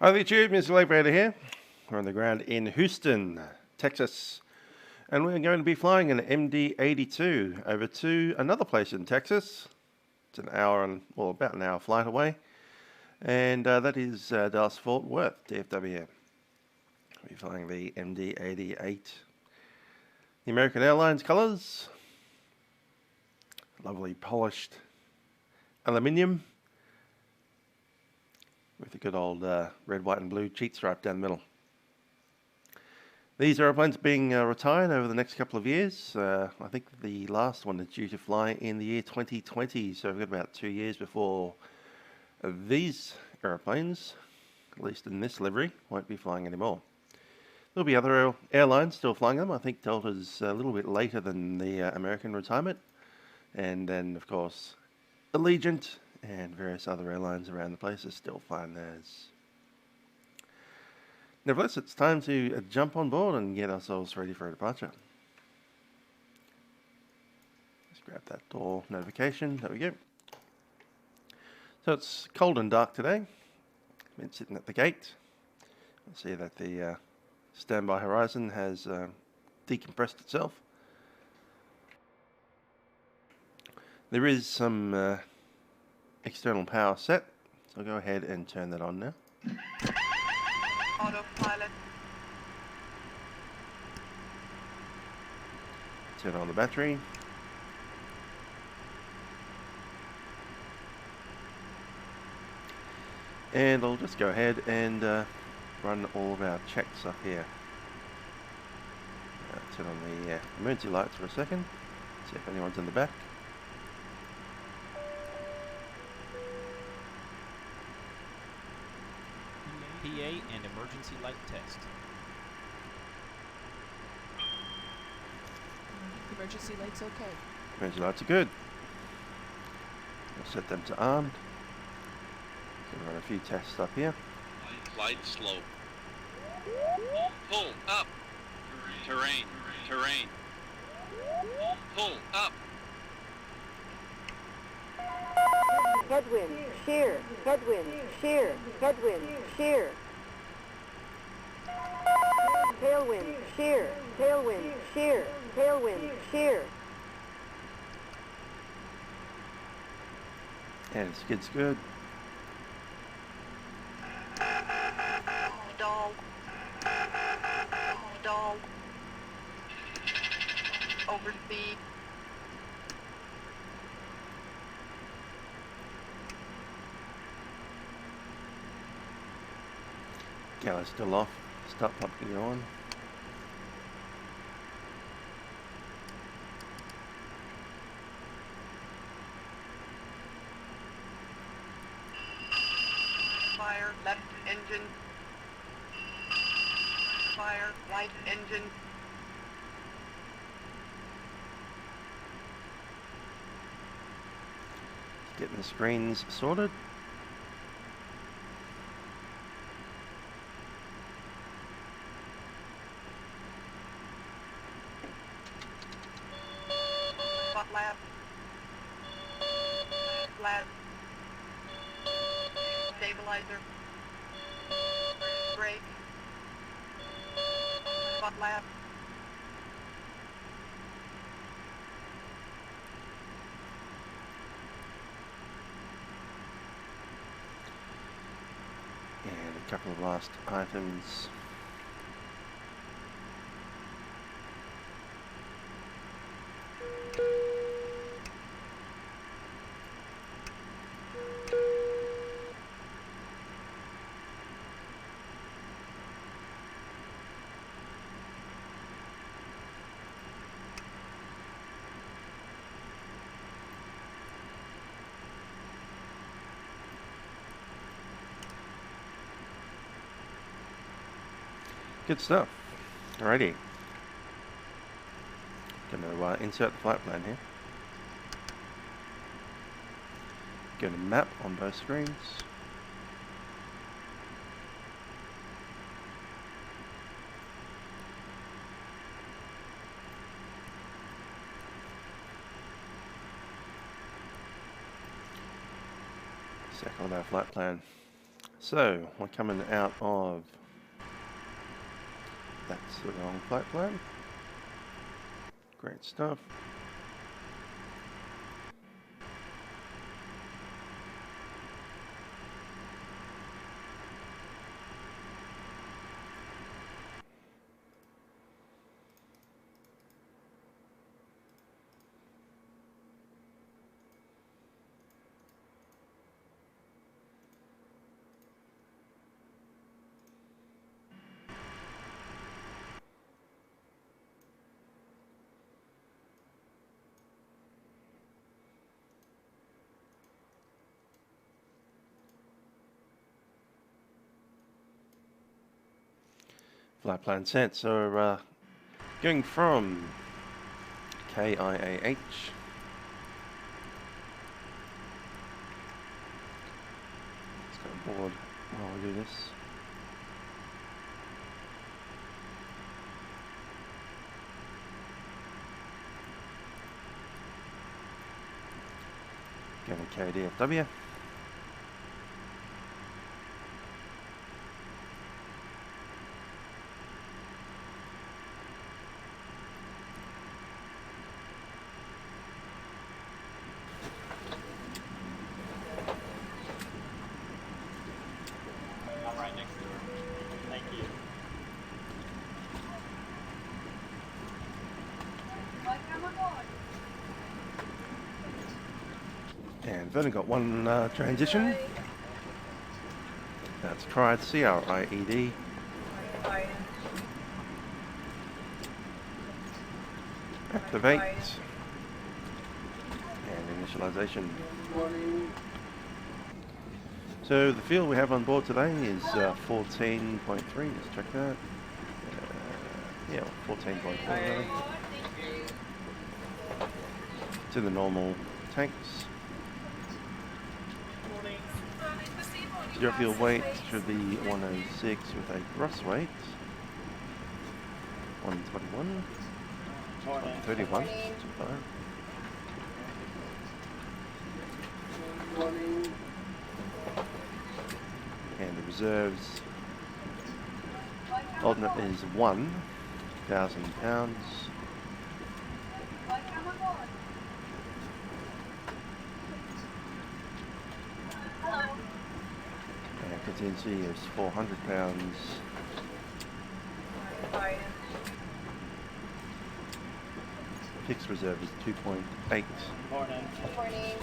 Hi there, YouTube. Mr. Livery here. We're on the ground in Houston, Texas, and we're going to be flying an MD82 over to another place in Texas. It's an hour and, well, about an hour flight away, and that is Dallas-Fort Worth, DFW. We'll be flying the MD88. The American Airlines colours, lovely polished aluminium, with a good old red, white and blue cheat stripe down the middle. These aeroplanes are being retired over the next couple of years. I think the last one is due to fly in the year 2020, so we've got about 2 years before these aeroplanes, at least in this livery, won't be flying anymore. There'll be other airlines still flying them. I think Delta's a little bit later than the American retirement, and then of course Allegiant and various other airlines around the place are still flying theirs. Nevertheless, it's time to jump on board and get ourselves ready for a departure. Let's grab that door notification. There we go. So it's cold and dark today. I've been sitting at the gate. You'll see that the standby horizon has decompressed itself. There is some external power set, so I'll go ahead and turn that on now. Autopilot. Turn on the battery. And I'll just go ahead and run all of our checks up here. Turn on the emergency lights for a second, see if anyone's in the back. PA and emergency light test. Emergency lights okay. Emergency lights are good. I'll set them to armed. Gonna run a few tests up here. Light slow. Pull up. Terrain. Terrain. Pull up. Headwind, shear, headwind, shear, headwind, shear. Tailwind, shear, tailwind, shear, tailwind, shear. And skid's good. Stall. Stall. Overspeed. Galley's still off. Start pumping on. Fire left engine. Fire right engine. Getting the screens sorted. Spot lab. Flat. Stabilizer. Brake. Spot lab. And a couple of last items. Good stuff. Alrighty. Going to insert the flight plan here. Going to map on both screens. Circle of our flight plan. So, we're coming out of... That's the wrong flight plan. Great stuff. Flight plan set. So, going from KIAH. Let's go aboard while we do this. Going to DFW. And we've only got one transition. That's tried CRIED. Activate. And initialization. So the fuel we have on board today is 14.3. Let's check that. Yeah, 14.4. To the normal tanks. Your fuel weight should be 106 with a gross weight 121, 131, and the reserves alternate is 1,000 pounds. Contingency is 400 pounds. Fixed reserve is 2.8. Morning. Morning.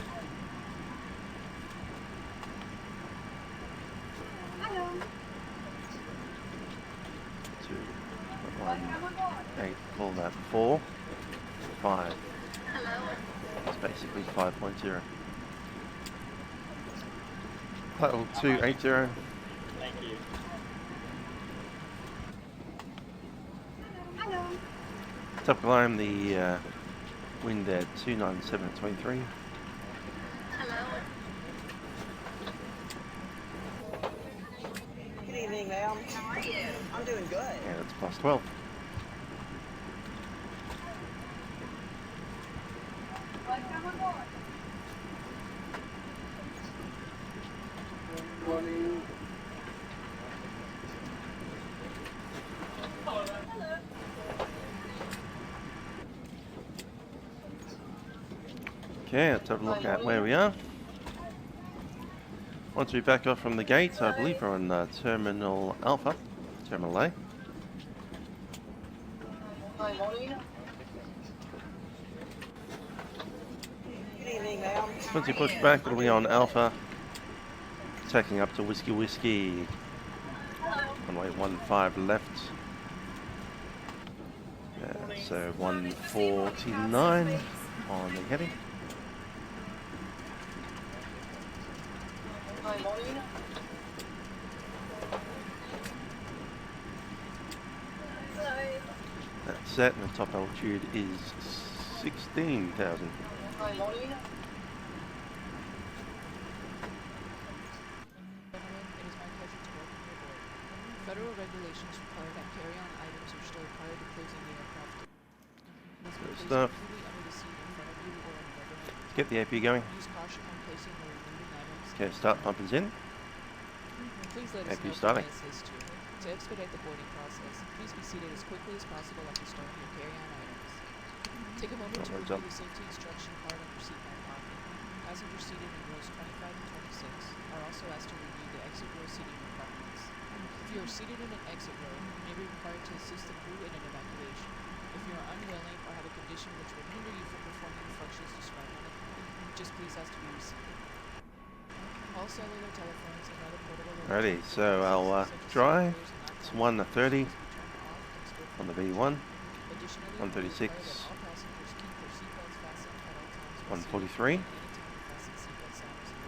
Hello. 2.18. Call that 4. 5. Hello. It's basically 5.0. Level 280. Thank you. Hello. Top climb, the wind at 297.23. Hello. Good evening, ma'am. How are you? I'm doing good. And it's plus 12. Welcome aboard. Morning. Okay, let's have a look at where we are. Once we back off from the gate, I believe we're on Terminal Alpha, Terminal A. Good evening, ma'am. Once you push back, it'll be on Alpha, taking up to Whiskey Whiskey. Runway 15 left. So 149 on the heading. That's set, and the top altitude is 16,000. Gentlemen, it is my pleasure to welcome you aboard. Federal regulations require that carry-on items are stored prior to closing the aircraft. Must be Good placed stuff. completely under the seat in front of you or on the overhead. Get the AP going. Use caution when placing or removing items. Okay, start pumpers in. Please let us Thank you, know if we starting. may assist you. To expedite the boarding process, please be seated as quickly as possible after storing your carry-on items. Take a moment to Loads review up. the safety instruction card on your seatbelt pocket. Passengers seated in rows 25 and 26 are also asked to review the exit row seating requirements. If you are seated in an exit row, you may be required to assist the crew in an evacuation. If you are unwilling or have a condition which would hinder you from performing the functions described on the card, just please ask to be reseated. All cellular telephones and other portable Righty, electronic so devices, I'll such as drive. cellular and It's laptops, 1:30 must be turned off and stored on the from V1, Additionally, we 1:36, require that all passengers keep their seatbelts fastened at all times while seated 1:43. and any time the fasten seatbelt sign is on.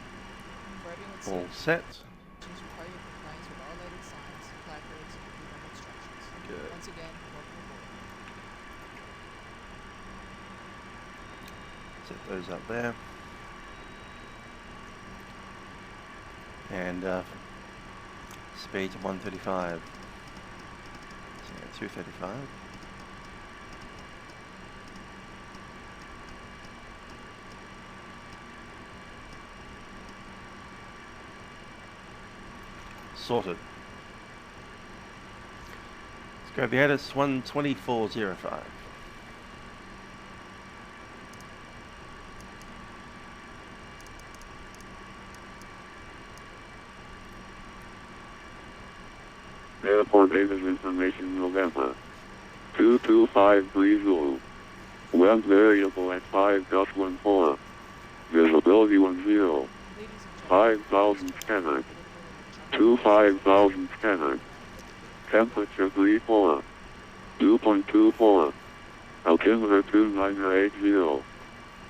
For everyone's All safety, set. instructions require your compliance with all lighted signs, placards, and crew member instructions. Good. Once again, welcome aboard. Set those up there. And speed to 135. So 235. Sorted. Let's go Viatis 124.05. Airport Data's information November 225 Zulu. Wind variable at 5.14. Visibility 10. Ladies and gentlemen, 5,000 scanner. 25,000 scanner. Temperature 34. 2.24. Altimeter 2980.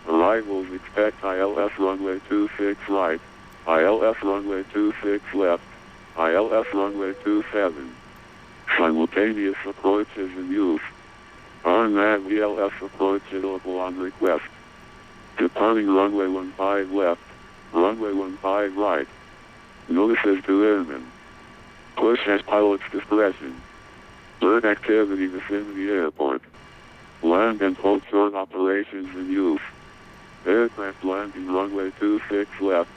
Arrivals expect ILS runway 26 right. ILS runway 26 left. ILS runway 27. Simultaneous approach is in use. RNAV VLS approach available on request. Departing runway 15 left. Runway 15 right. Notices to airmen. Push at pilot's discretion. Bird activity within the airport. Land and hold short operations in use. Aircraft landing runway 26 left.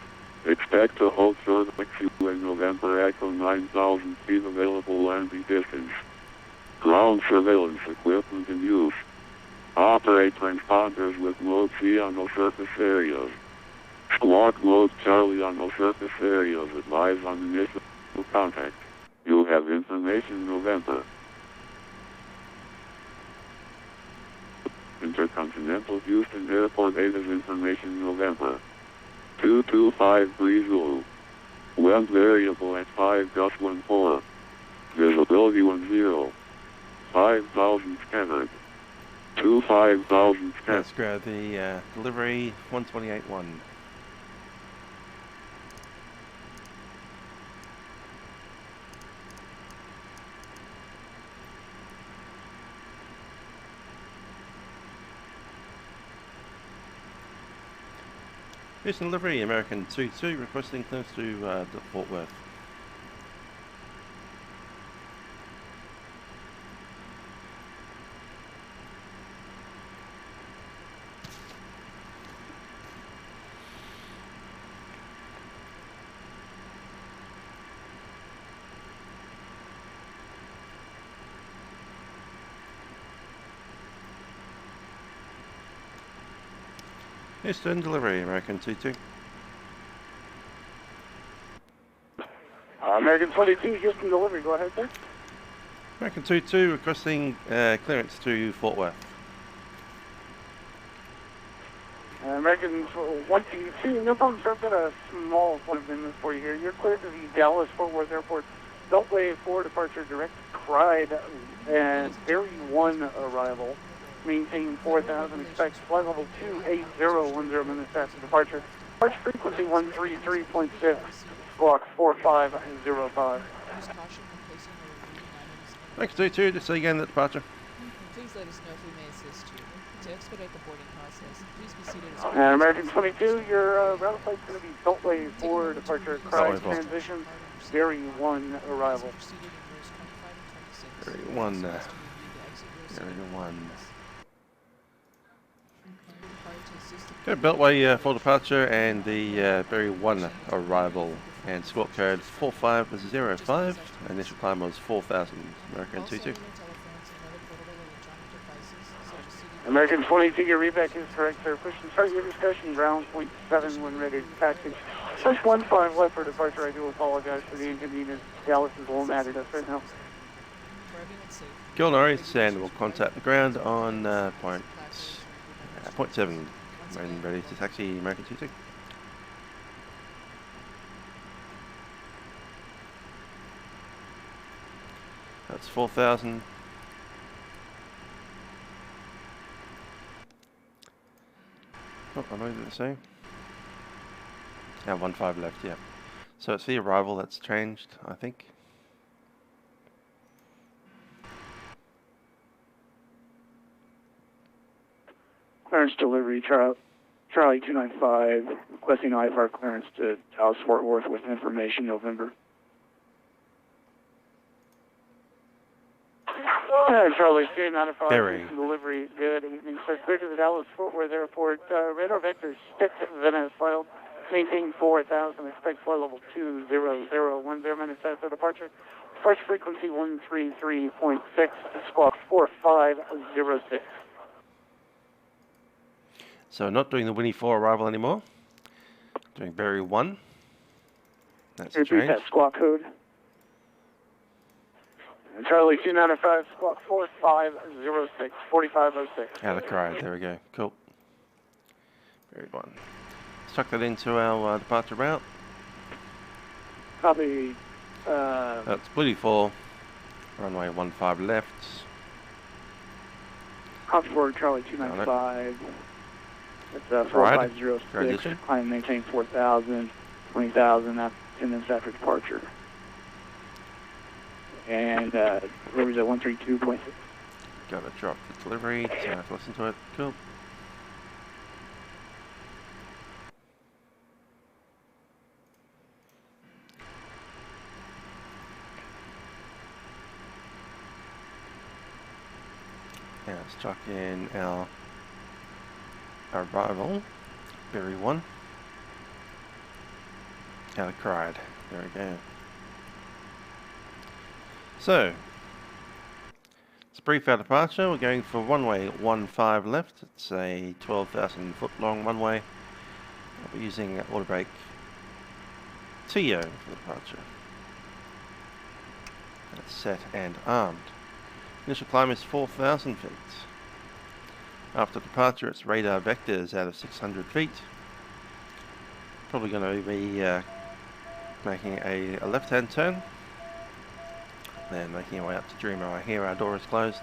Expect to hold short taxiway November Echo 9,000 feet available landing distance. Ground surveillance equipment in use. Operate transponders with mode C on no surface areas. Squawk mode Charlie on no surface areas. Advise on initial contact. You have information November. Intercontinental Houston Airport Data's information November 225 Zulu. Wind variable at 5.14. Visibility 10. 5,000 scattered. 25,000 scattered. Let's grab the delivery 128.1. Houston delivery, American 22, requesting clearance to Fort Worth. Houston delivery, American 22. American 22, Houston delivery. Go ahead, sir. American 22 requesting clearance to Fort Worth. American 122, no problem, sir. I've got a small point of business for you here. You're cleared to the Dallas-Fort Worth Airport Beltway 4 departure direct Pride and Ferry 1 arrival. Maintain 4,000, expect flight level 28010 minutes after departure. Departure frequency 133.6, squawk 4505. Use caution when placing or removing items in American 22, just say again the departure. Please let us know if we may assist you. To expedite the boarding process, please be seated as And American 22, your route flight's going to be Beltway 4 departure, Christ transition, Ferry 1 arrival. Ferry 1. Ferry 1. Go Beltway for departure and the Ferry 1 arrival And squawk code 4505. Initial climb was 4,000. American Call 22. cellular telephones and other portable electronic devices, such as CD. American 22, your readback is correct, sir. Push and start your discussion, ground point 7 when ready to taxi. Push 15 left for departure. I do apologize for the inconvenience. Dallas is a little mad at us right now. For everyone's sake, Kill Norris, and we'll contact the ground on point 7 when ready to taxi American 22. That's 4,000. Oh, I know what to say. Yeah, 1.5 left, yeah. So it's the arrival that's changed, I think. Clearance delivery, Charlie 295, requesting IFR clearance to Dallas Fort Worth with information November. Charlie 295, Very. delivery, good evening, sir. Clear to the Dallas Fort Worth Airport, radar vector 6, Venice, filed, maintain 4,000, expect flight level 20010 minutes after departure. Departure frequency 133.6, squawk 4506. So not doing the Winnie 4 arrival anymore. Doing Berry 1. That's a Repeat change. that squawk code. Charlie 295, squawk 4506, 4506. Out of crowd, there we go. Cool. Berry 1. Let's tuck that into our departure route. Copy. That's Bloody 4. Runway 15 left. Copy for Charlie 295. That's 4506. Transition. Climb maintain 4,000, 20,000. That's 10 minutes after departure. And delivery's at 132.6. Gotta drop the delivery, so I have to listen to it. Cool. Now let's chuck in our arrival. Berry 1. Out of cried. There we go. So, it's brief our departure. We're going for runway 15 left. It's a 12,000 foot long runway. I'll be using auto brake TO for departure. That's set and armed. Initial climb is 4,000 feet. After departure, it's radar vectors out of 600 feet. Probably going to be making a left-hand turn. Then making our way up to Dreamer. I hear our door is closed.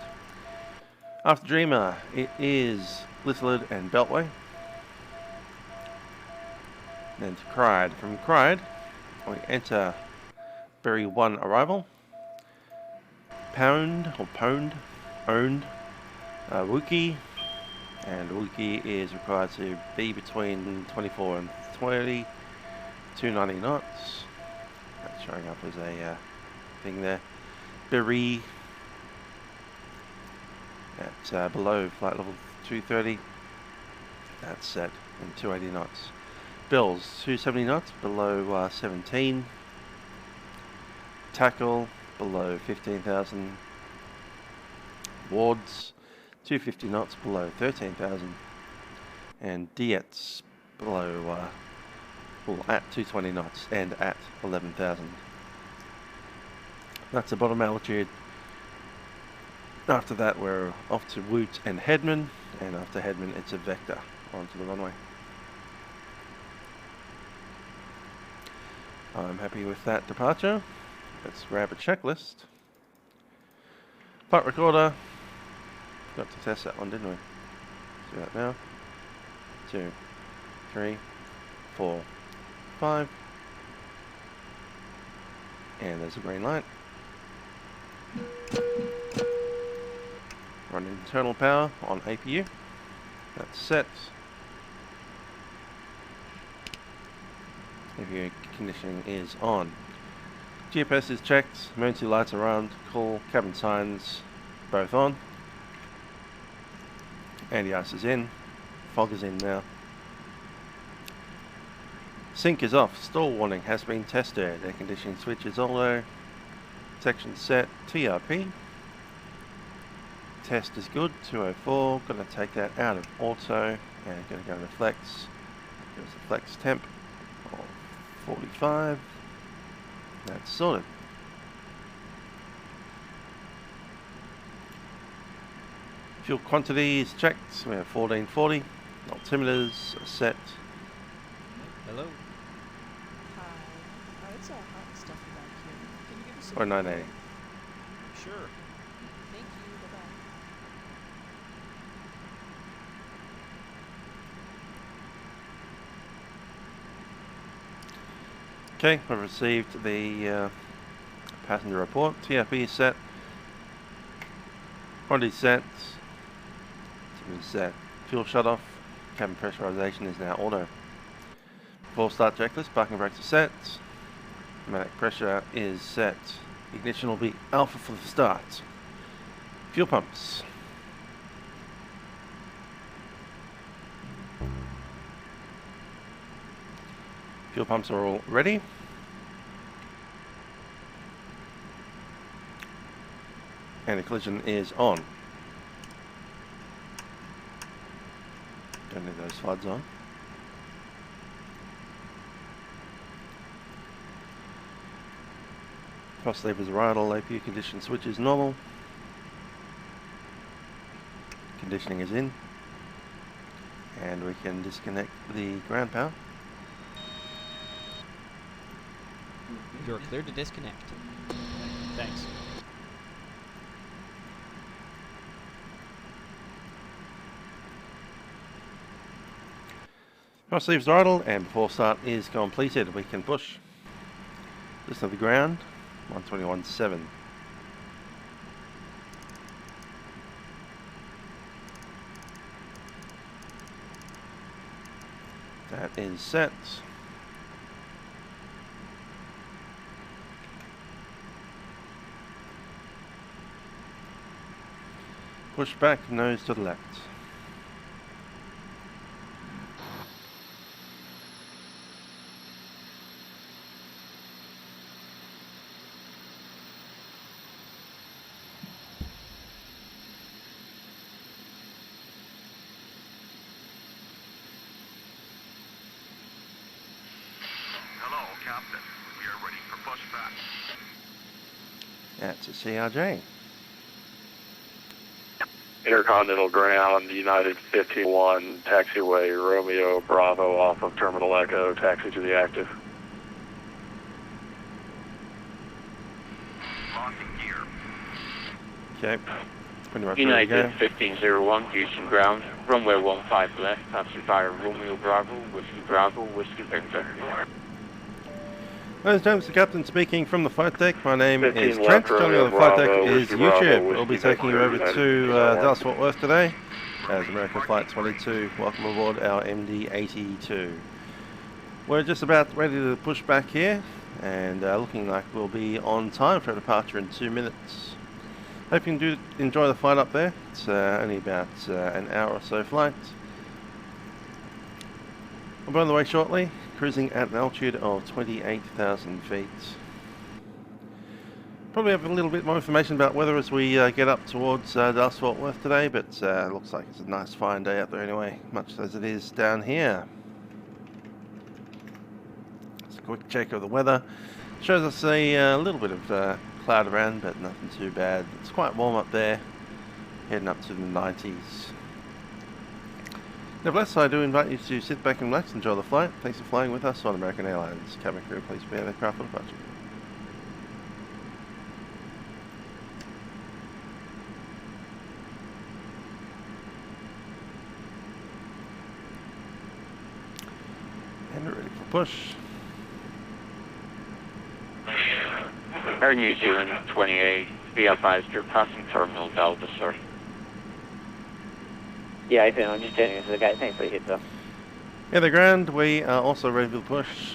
After Dreamer, it is Littled and Beltway. Then to Cried. From Cried, we enter Berry 1 arrival. Owned, Wookie. And Wookie is required to be between 24 and 20, 290 knots. That's showing up as a thing there. Berry at below flight level 230. That's set in 280 knots. Bills 270 knots below 17. Tackle below 15,000. Wards 250 knots below 13,000. And Diets below at 220 knots and at 11,000. That's the bottom altitude. After that, we're off to Woot and Headman, and after Headman, it's a vector onto the runway. I'm happy with that departure. Let's grab a checklist. Flight recorder. Got to test that one, didn't we? Let's do that now. 2, 3, 4, 5. And there's a green light. Run internal power on APU. That's set. APU conditioning is on. GPS is checked. Emergency lights are on. Call cabin signs both on. Anti-ice is in. Fog is in now. Sync is off. Stall warning has been tested. Air conditioning switch is auto. Section set. TRP. Test is good. 204. Going to take that out of auto and going to go to flex. There's a flex temp of 45. That's sorted. Fuel quantity is checked. We have 1440. Altimeters are set. Hello. Hi. It's hot and stuffy back here. Can you give us Or some 980. Sure. Thank you. Bye-bye. Okay, we've received the passenger report. TRP is set. Quantity set. Altimeter set. Fuel shut off. Cabin pressurization is now auto. Full start checklist. Parking brakes are set. Pneumatic pressure is set. Ignition will be alpha for the start. Fuel pumps. Fuel pumps are all ready. And the collision is on. Don't need those floods on. Cross levers are idle. APU condition switch is normal. Conditioning is in. And we can disconnect the ground power. You're clear to disconnect. Thanks. Cross levers are idle, and before start is completed, we can push. Just of the ground, 121.7. That is set. Push back, nose to the left. Hello, Captain. We are ready for pushback. That's a CRJ. Intercontinental ground, United 51, taxiway, Romeo Bravo off of Terminal Echo, taxi to the active. Locking gear. Okay. Pretty much ready to United go. 1501, Houston ground, runway 15 left, taxi fire, Romeo Bravo, Whiskey Victor. Ladies and gentlemen, the captain speaking from the flight deck. My name 15 is Trent. left, Joining me on the Romeo flight deck Bravo, is Whiskey Bravo, YouTube. We'll Whiskey be taking you Victor, over United to 51. Dallas Fort Worth today as American Flight 22. Welcome aboard our MD82. We're just about ready to push back here and looking like we'll be on time for a departure in 2 minutes. Hope you can enjoy the flight up there. It's only about an hour or so flight. We'll be on the way shortly, cruising at an altitude of 28,000 feet. Probably have a little bit more information about weather as we get up towards Dallas Fort Worth today, but it looks like it's a nice fine day out there anyway, much as it is down here. Just a quick check of the weather. Shows us a little bit of cloud around, but nothing too bad. It's quite warm up there, heading up to the 90s. Nevertheless, I do invite you to sit back and relax, enjoy the flight. Thanks for flying with us on American Airlines. Cabin crew, please prepare the aircraft for departure. And we're ready for push. Air New Zealand 28, be advised you're passing Terminal Delta, sir. Yeah, I think I'm just telling you to the guy. Thanks for the heads up. Yeah, the ground, we are also ready for the push.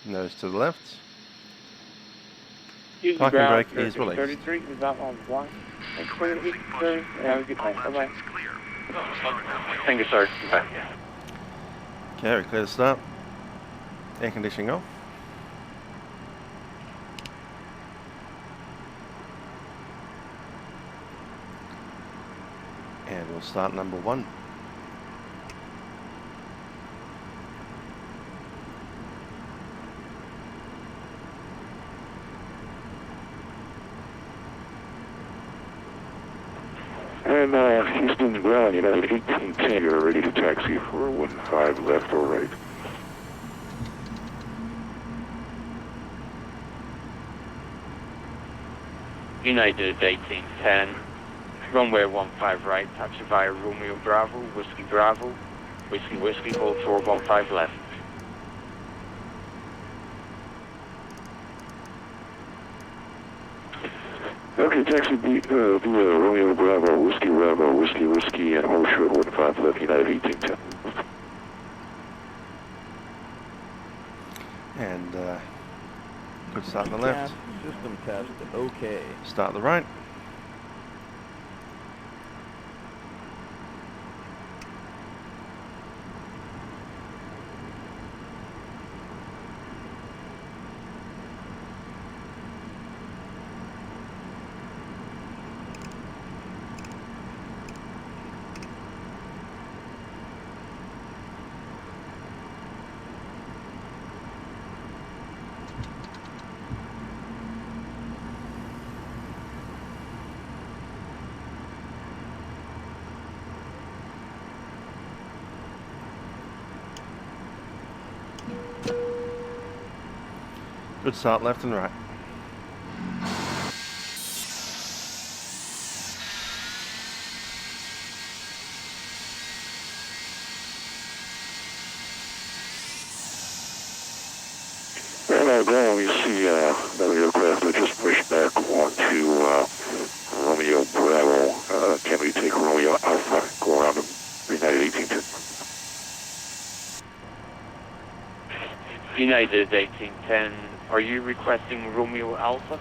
Nose to the left. Houston Parking ground, brake is released. 33 is out on block. And 28, sir. Have a good night. Bye-bye. Thank you, sir. Bye. Okay, we're clear to start. Air conditioning off. And we'll start number 1. And Houston ground, United 1810, you're ready to taxi for 15 left or right. United 1810, runway 15 right, taxi via Romeo Bravo, Whiskey Bravo, Whiskey Whiskey, hold for 15 left. Okay, taxi via Romeo Bravo, Whiskey Whiskey, and hold short 15 left, United 1810. And good start on the left. System test, okay. Start the right. Good start left and right. Ground, you see the aircraft that just pushed back onto Romeo Bravo. Can we take Romeo Alpha, go around United 1810? United 1810, are you requesting Romeo Alpha?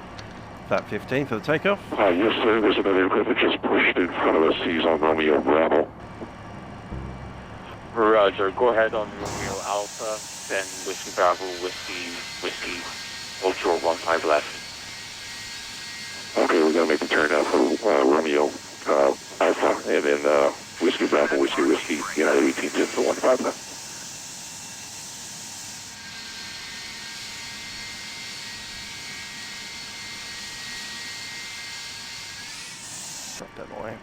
Flat 15 for the takeoff. Yes, sir. There's another aircraft that just pushed in front of us. He's on Romeo Bravo. Roger, go ahead on Romeo Alpha, then Whiskey Bravo, Whiskey, hold short 15 left. Okay, we're going to make the turn now for Romeo Alpha, and then Whiskey Bravo, Whiskey, United 1810 for 15 left. Drop that away.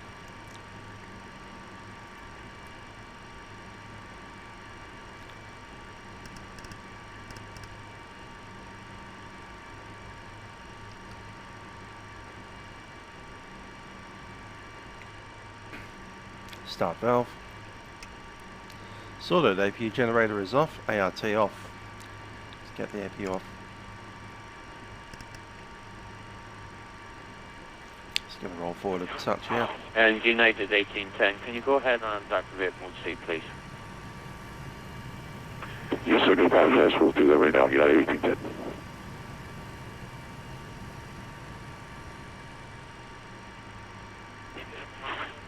Start valve. Sorted, APU generator is off, ART off. Let's get the APU off. Just going to roll forward a touch here. And United 1810, can you go ahead and activate mode C, please? Yes, sir. No problem. Yes, we'll do that right now. United 1810.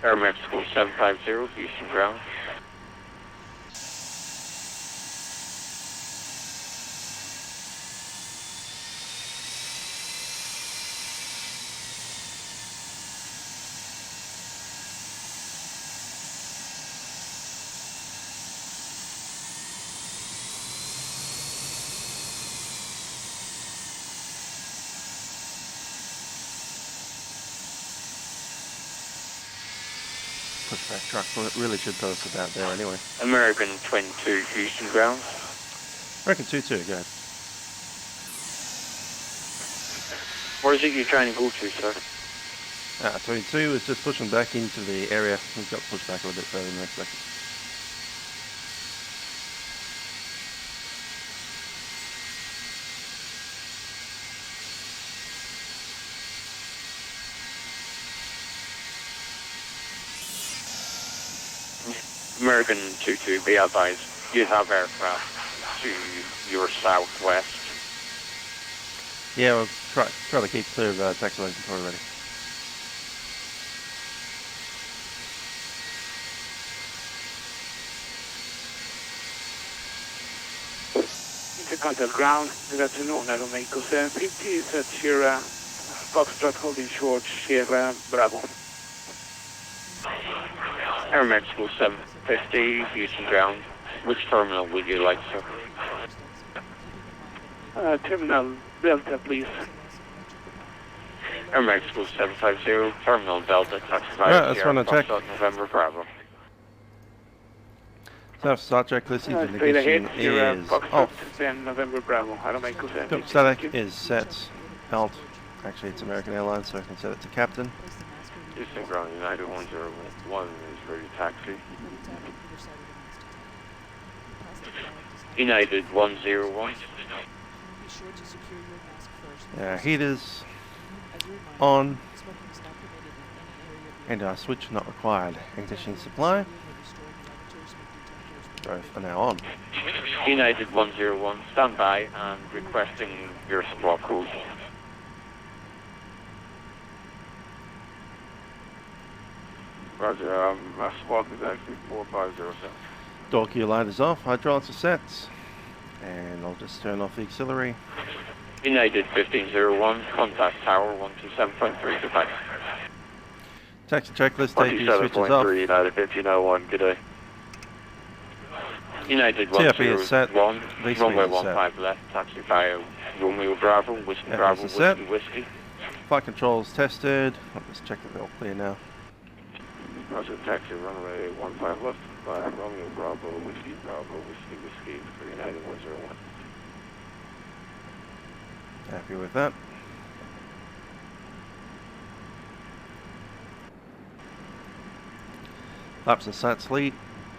Air Mexico 750, Houston ground. Pushback truck really should tell us about there anyway. American 22, Houston ground. American 22, go ahead. Where is it you're trying to go to, sir? 22 is just pushing back into the area. We've got pushed back a little bit further than expected. American 22, be advised, you have aircraft to your southwest. Yeah, we'll try to keep clear of taxi lane control already. Intercontinental ground. Good afternoon, Aeromexico 750 is at your Foxtrot holding short, Sierra Bravo. Aeromexico 750, Houston ground. Which terminal would you like, sir? Terminal Delta, please. Aeromexico 750, Terminal Delta, taxi Right, via let's Sierra run a check. Foxtrot, November Bravo. So start checklist engine Straight ahead, ignition Sierra is Foxtrot, off. then November Bravo. Aeromexico 750. Pump static is set. Alt. Actually, it's American Airlines, so I can set it to captain. Houston ground, United 101 is ready to taxi. United 101. Be sure to secure your mask first. Yeah, heaters As a reminder, on, smoking is not permitted in any area of and switch not required. Ignition supply. Both are now on. United 101, stand by and requesting your squawk code. Roger, my squawk is actually 4507. Door gear light is off, hydraulics are set. And I'll just turn off the auxiliary. United 1501, contact tower 127.3, goodbye. Taxi checklist, AP switches off. 127.3, United 1501, good day. United TRP is set. 101, V-speed runway is set. 15 left, taxi via Romeo Bravo, Whiskey FS Bravo, is set. Whiskey. Flight controls tested. I'll just check that they're all clear now. Roger, taxi runway 15 left by Romeo Bravo, Whiskey for United 101. Happy with that. Laps and sats lead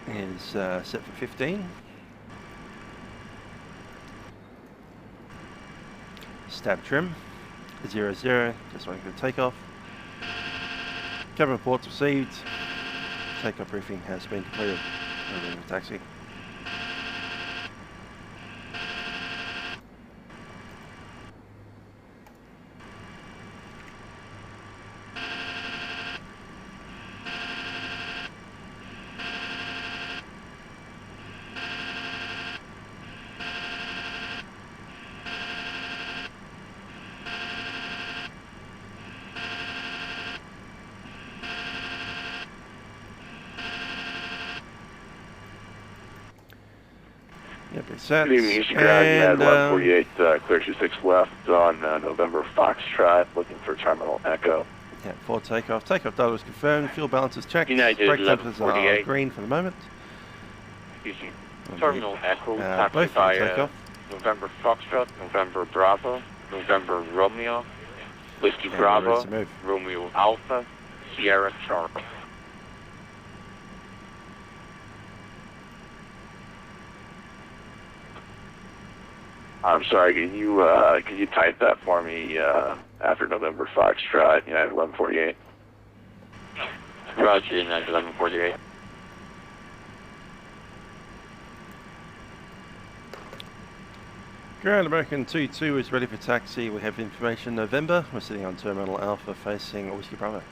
is set for 15. Stab trim 00, just waiting for takeoff. Cabin reports received. Takeoff briefing has been completed. Moving to taxi. Yep, it's set. Good evening, Eastern Ground. You had And 1148, clear 26 left on November Foxtrot, looking for Terminal Echo. yeah, for takeoff. Takeoff data was confirmed. Fuel balance is checked. United Brake temperatures are 1148. green for the moment. Houston, Terminal Echo, Both taxi for via takeoff. November Foxtrot, November Bravo, November Romeo, Whiskey And we're Bravo, ready to move. Romeo Alpha, Sierra Charlie. I'm sorry, can you type that for me after November Foxtrot, United 1148? Roger, United 1148. Ground American 22 is ready for taxi. We have information November. We're sitting on Terminal Alpha facing Whiskey Bravo.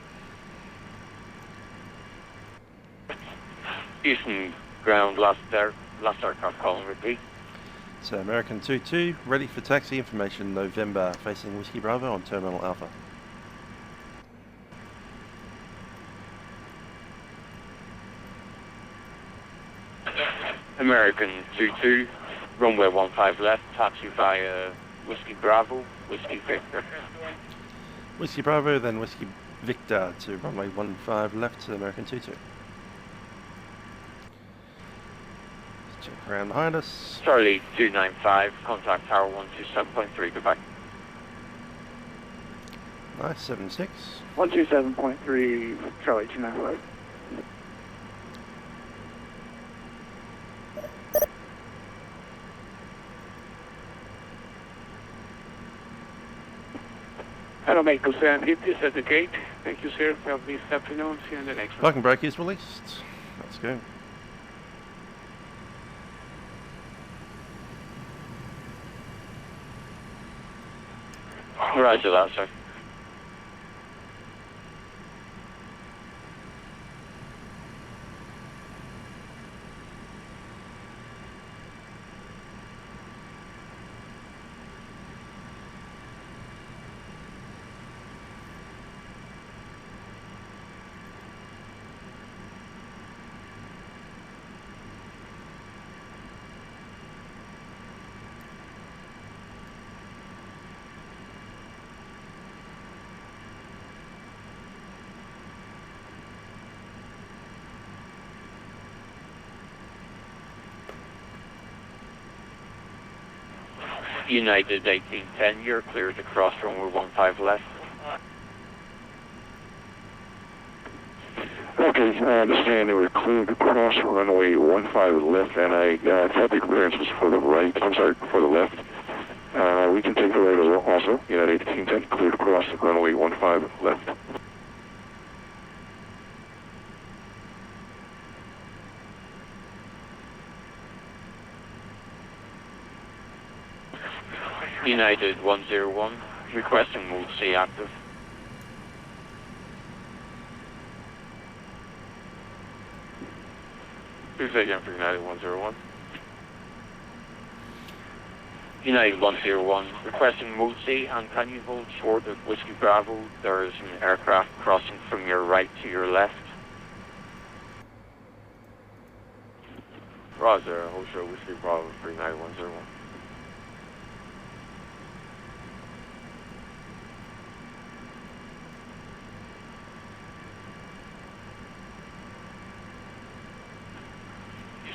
Houston ground, last aircraft calling, repeat. So American 22 ready for taxi. Information November facing Whiskey Bravo on Terminal Alpha. American 22, runway 15 left, taxi via Whiskey Bravo, Whiskey Victor. Whiskey Bravo, then Whiskey Victor to runway 15 left to American 22. Check around behind us. Charlie 295, contact tower 127.3, goodbye. Nice, 76. 127.3, Charlie 295. Hello, Mexico 750 is at the gate. Thank you, sir. Have this afternoon. See you in the next one. Parking brake is released. Let's go. Roger that, sir. United 1810, you're clear to cross runway 15 left. Okay, I understand they were cleared to cross runway 15 left, and I thought the clearance was for the right. I'm sorry, for the left. We can take the right as well, also. United 1810, cleared to cross runway 15 left. United 101, requesting mode C active. Please say again for United 101. United 101, requesting mode C, and can you hold short of Whiskey Bravo? There is an aircraft crossing from your right to your left. Roger, hold short Whiskey Bravo for United 101.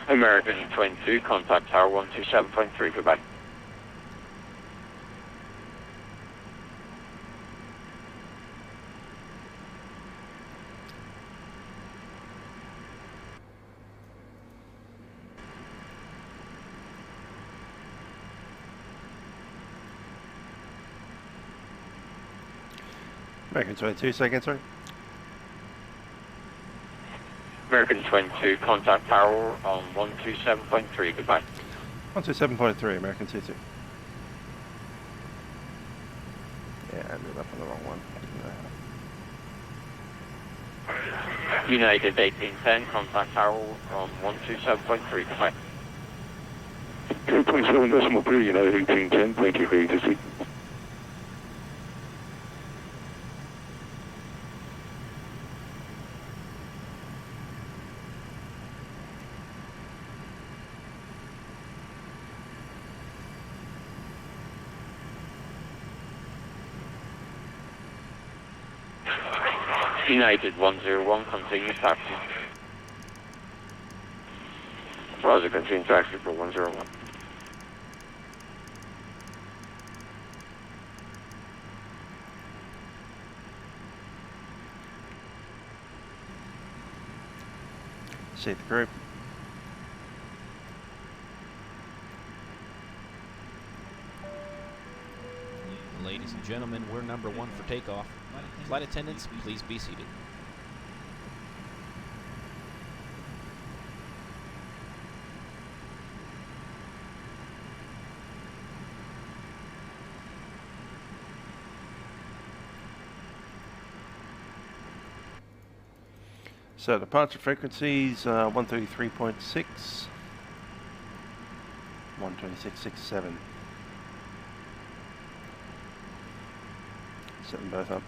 American 22, contact tower 127.3, goodbye. American 22, say again, sorry. American 22, contact tower on 127.3, goodbye. 127.3, American 22. Yeah, I ended up on the wrong one. United 1810, contact tower on 127.3, goodbye. 2.7.3, United 1810, thank you for your agency. United 101, continue taxi. Roger, continue taxi for 101. Save the group. Ladies and gentlemen, we're number 1 for takeoff. Flight attendants, please be seated. So departure frequencies 133.6, 126.67. Set them both up.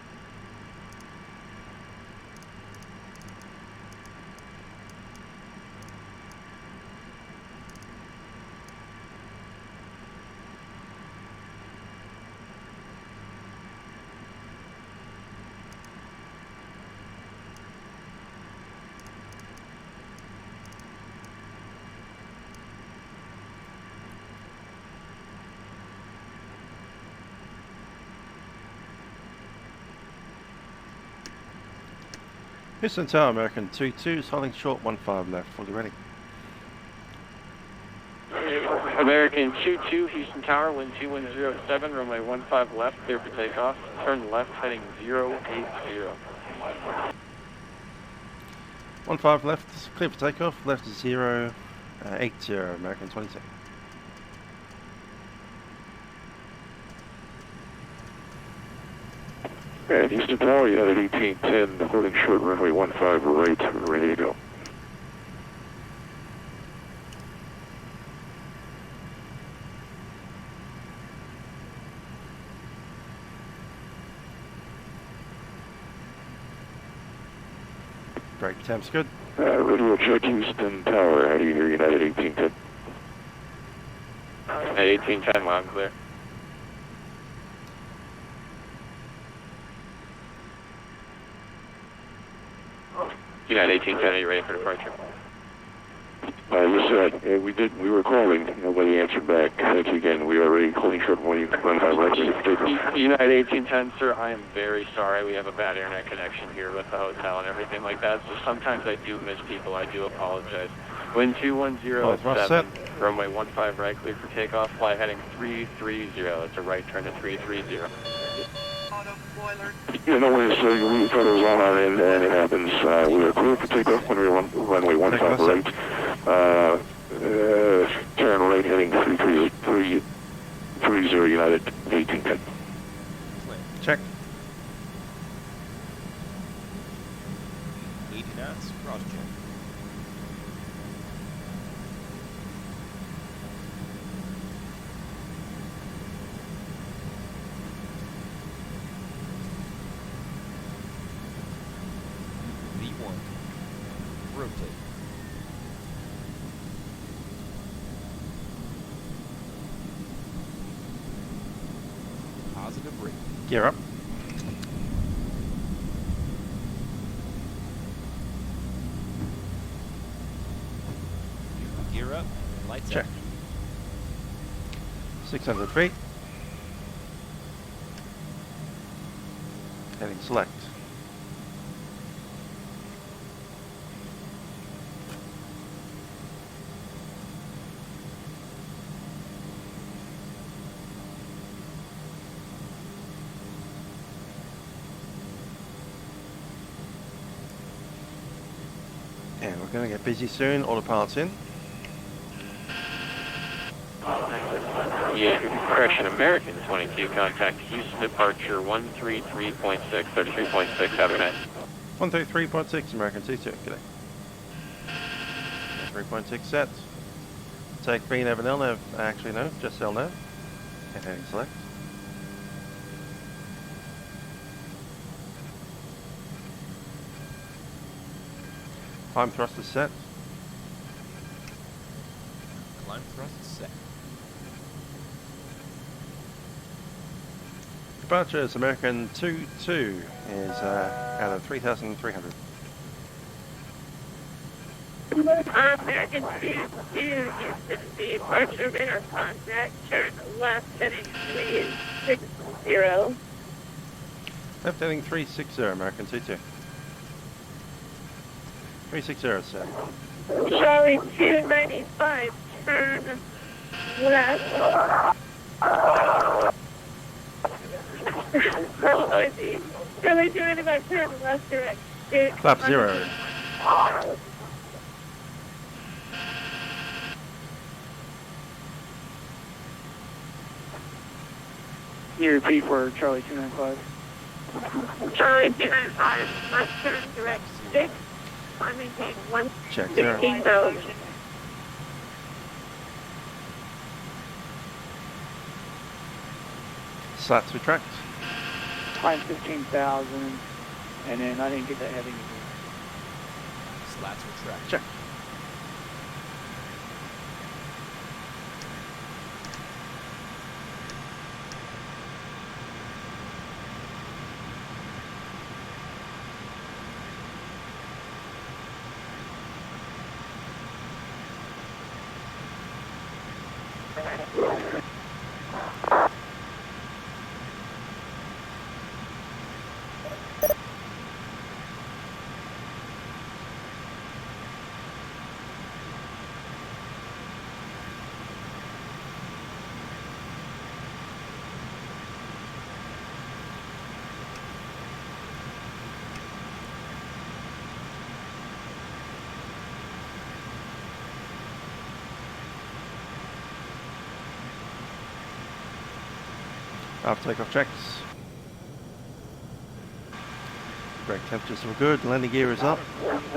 Houston Tower, American 22, holding short 15 left, fully ready. American 22, Houston Tower, wind 2107, runway 15 left, clear for takeoff. Turn left, heading 080. 15 left, clear for takeoff, left 080, American 22. Okay, Houston Tower, United 1810, holding short runway 15 right, ready to go. Brake temp's good. Radio check Houston Tower, how do you hear United 1810? At 1810, loud and clear. United 1810, are you ready for departure? We were calling, when he answered back. Again, we are already calling short 115 right clear for takeoff. United 1810, sir, I am very sorry. We have a bad internet connection here with the hotel and everything like that, so sometimes I do miss people. I do apologize. Wind 2107, runway 15 right, clear for takeoff, fly heading 330. It's a right turn to 330. Yeah, no worries, we thought it was on our end, and it happens. We were clear for takeoff when we were runway 15 right. Turn right heading 330 United 1810. Check. 80 knots, cross check. V1. Rotate. Positive rate. Gear up. Gear up. Lights Check. up. 600 feet. Heading select. And we're going to get busy soon. Autopilot's in. Yeah, correction, American 22, contact Houston departure 133.6, 33.6, have a night. 133.6 American 22. G'day. 3.6 set. Take B nav and L nav. Actually, no, just L nav. And heading select. Climb thrust is set. Climb thrust is set. Departure is American 22 is out of 3,300. American 22 is the departure radar contact. Turn left heading 360. Left heading 360 American 22. 360 set. Charlie 295, turn left. Charlie 295, turn left direct. Flap 0. Can you repeat for Charlie 295? Charlie 295, left turn direct 6. I maintain Check 0. 116,000. Slats retract. Time 15,000, and then I didn't get that heading. Slats retract. Check. After takeoff checks. Brake temperatures are good. Landing gear is up.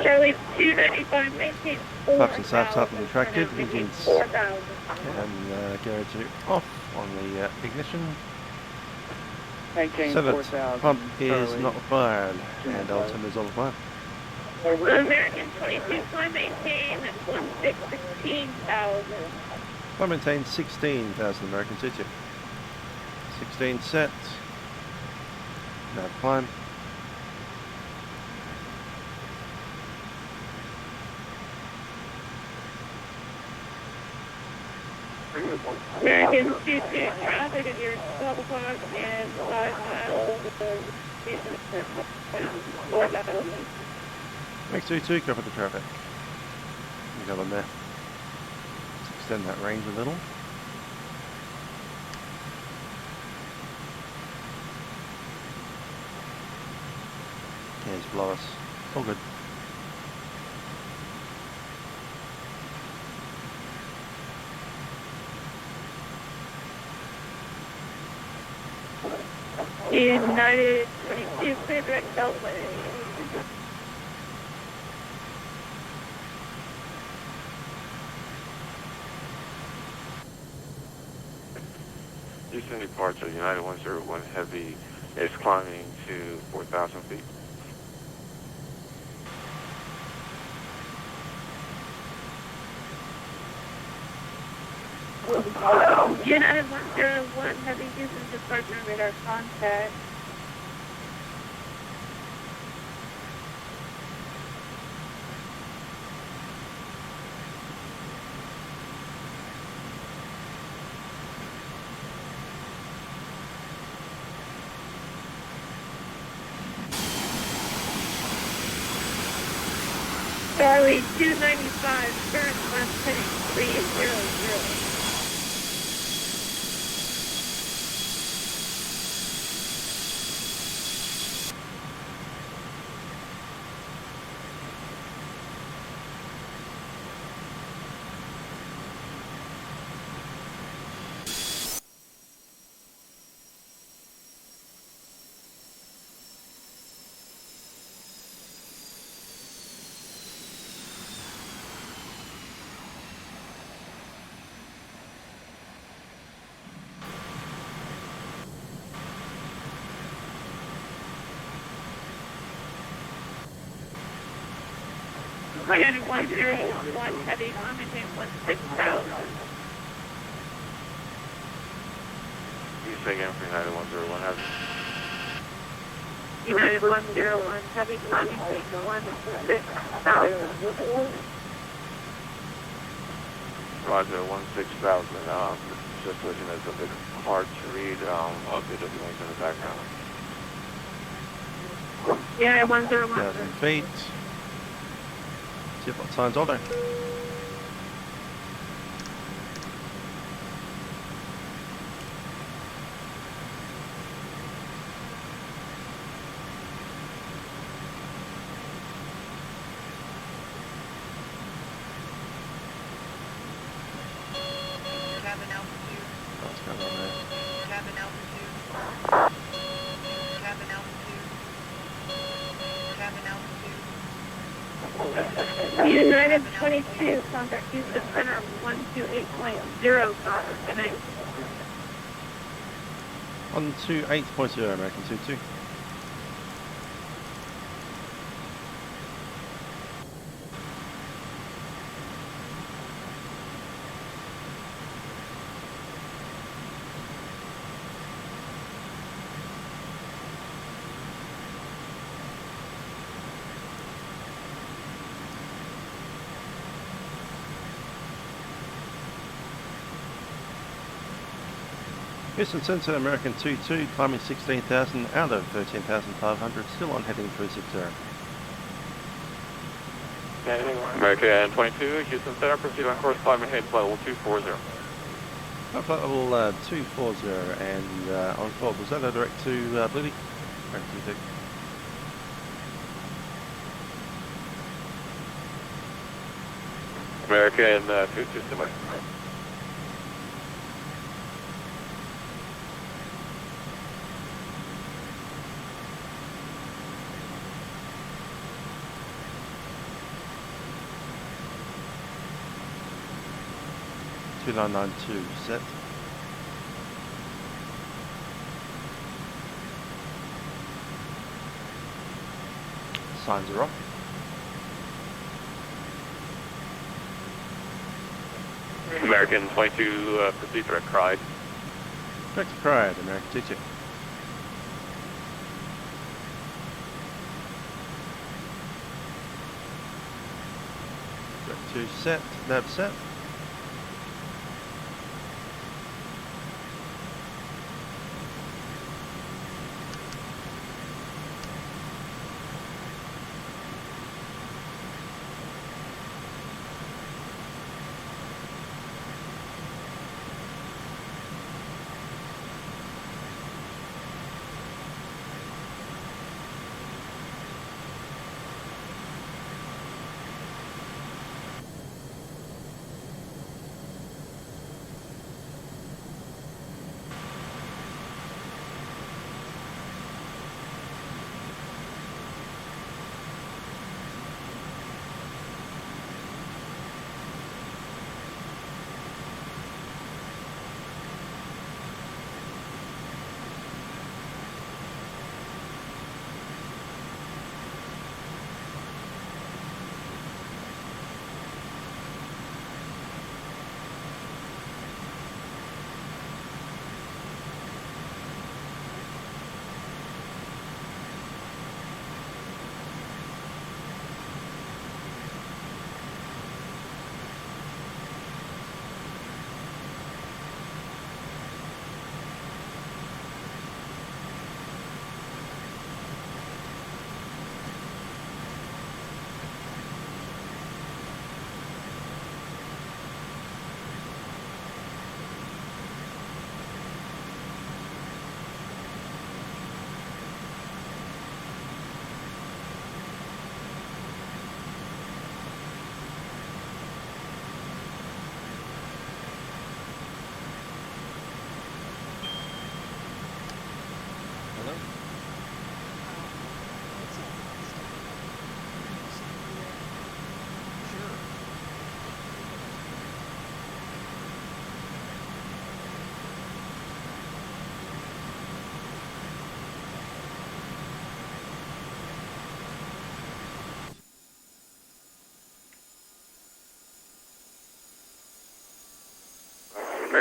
Charlie 295, maintain 4,000. Flaps and slabs up and retracted. Engines 4,000. and go to off on the ignition. Maintain So that 4,000. pump is Charlie. not fired and altimeter is on fire. American 22, climb maintain 16,000. I maintain 16,000 American 22. 16 set. Now climb. American 22, traffic at your 12 o'clock and 5 miles of the MD82, cover the traffic. We got on there. Let's extend that range a little. Yeah, it's below us. All good. United 22, clear direct Beltway. Houston departure, United 101 Heavy is climbing to 4,000 feet. United 101 Heavy uses departure radar contact. Charlie 295, current left heading 300. United 101 Heavy climbing to 16,000. You say again for United 101 Heavy? United 101 Heavy climbing to 16,000. Roger, 16,000. Just looking at a bit hard to read. A bit of noise in the background. United 101. 1,000 feet. See what signs are there. Cabin altitude. What's going on there? Cabin altitude. Cabin altitude. Cabin altitude. United 22, contact Houston Center 128.0, connect. 128.0, American 22. Houston Center, American 22, climbing 16,000 out of 13,500, still on heading 360. American 22, Houston Center, proceed on course, climbing head level 240. Flight level 240 and on call. Was that a direct to Livery? American 22. American 22, similar. Two 992 set. Signs are off. American 22, proceed direct Pride. Direct to Pride, American 22. Direct to set, nav set.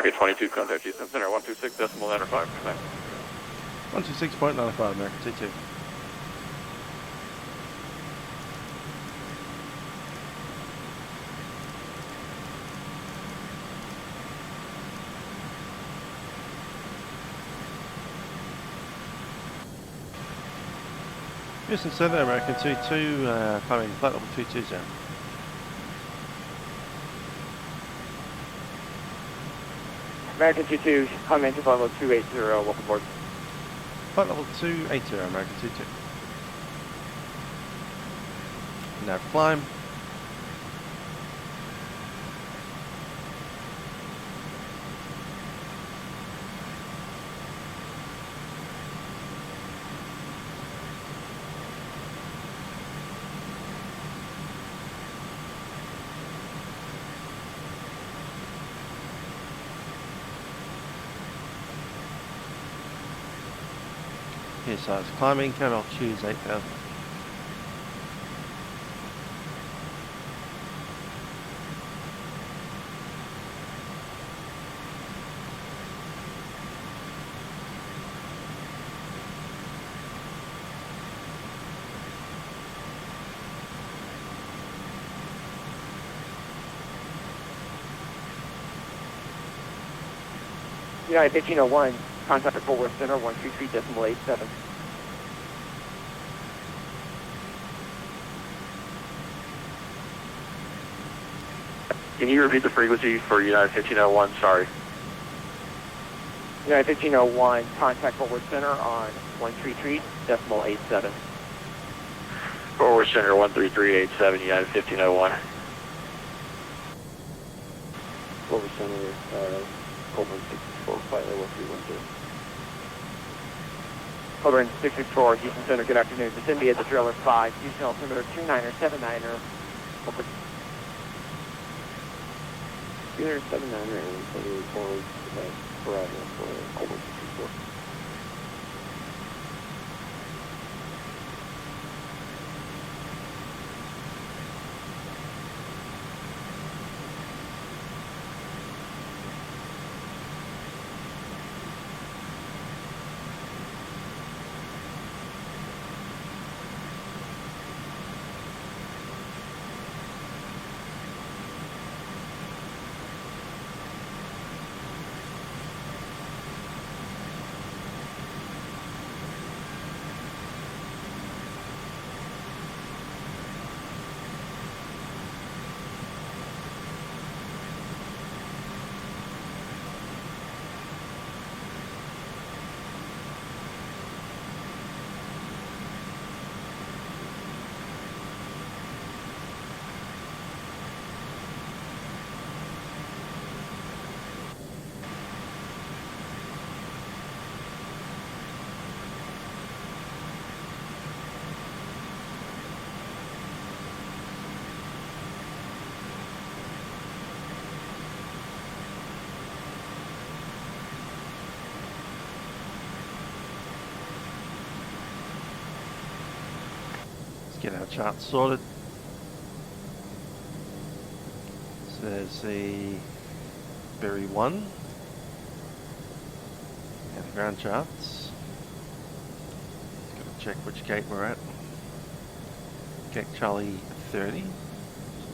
America 22, contact Houston Center 126.95%. 126.95, American 22. Houston Center, American 22, climbing flight level 220. American 22, climbing to flight level 280, welcome aboard. Flight level 280, American 22. Now climb. Here, so it's climbing, Camel choose 8,000. United 1501, contact at Fort Worth Center 123.87. Can you repeat the frequency for United 1501? Sorry. United 1501, contact Fort Worth Center on 133.87. Fort Worth Center 133.87, United 1501. Fort Worth Center, Coburn 64, flight level 312. Coburn 664, Houston Center, good afternoon. Descend via the trailer 5, Houston altimeter 29er, 79er. Over. 279er and 74 Verizon for Coburn 64. Get our chart sorted. So there's the Berry 1 and the ground charts. Got to check which gate we're at. Gate Charlie 30. Is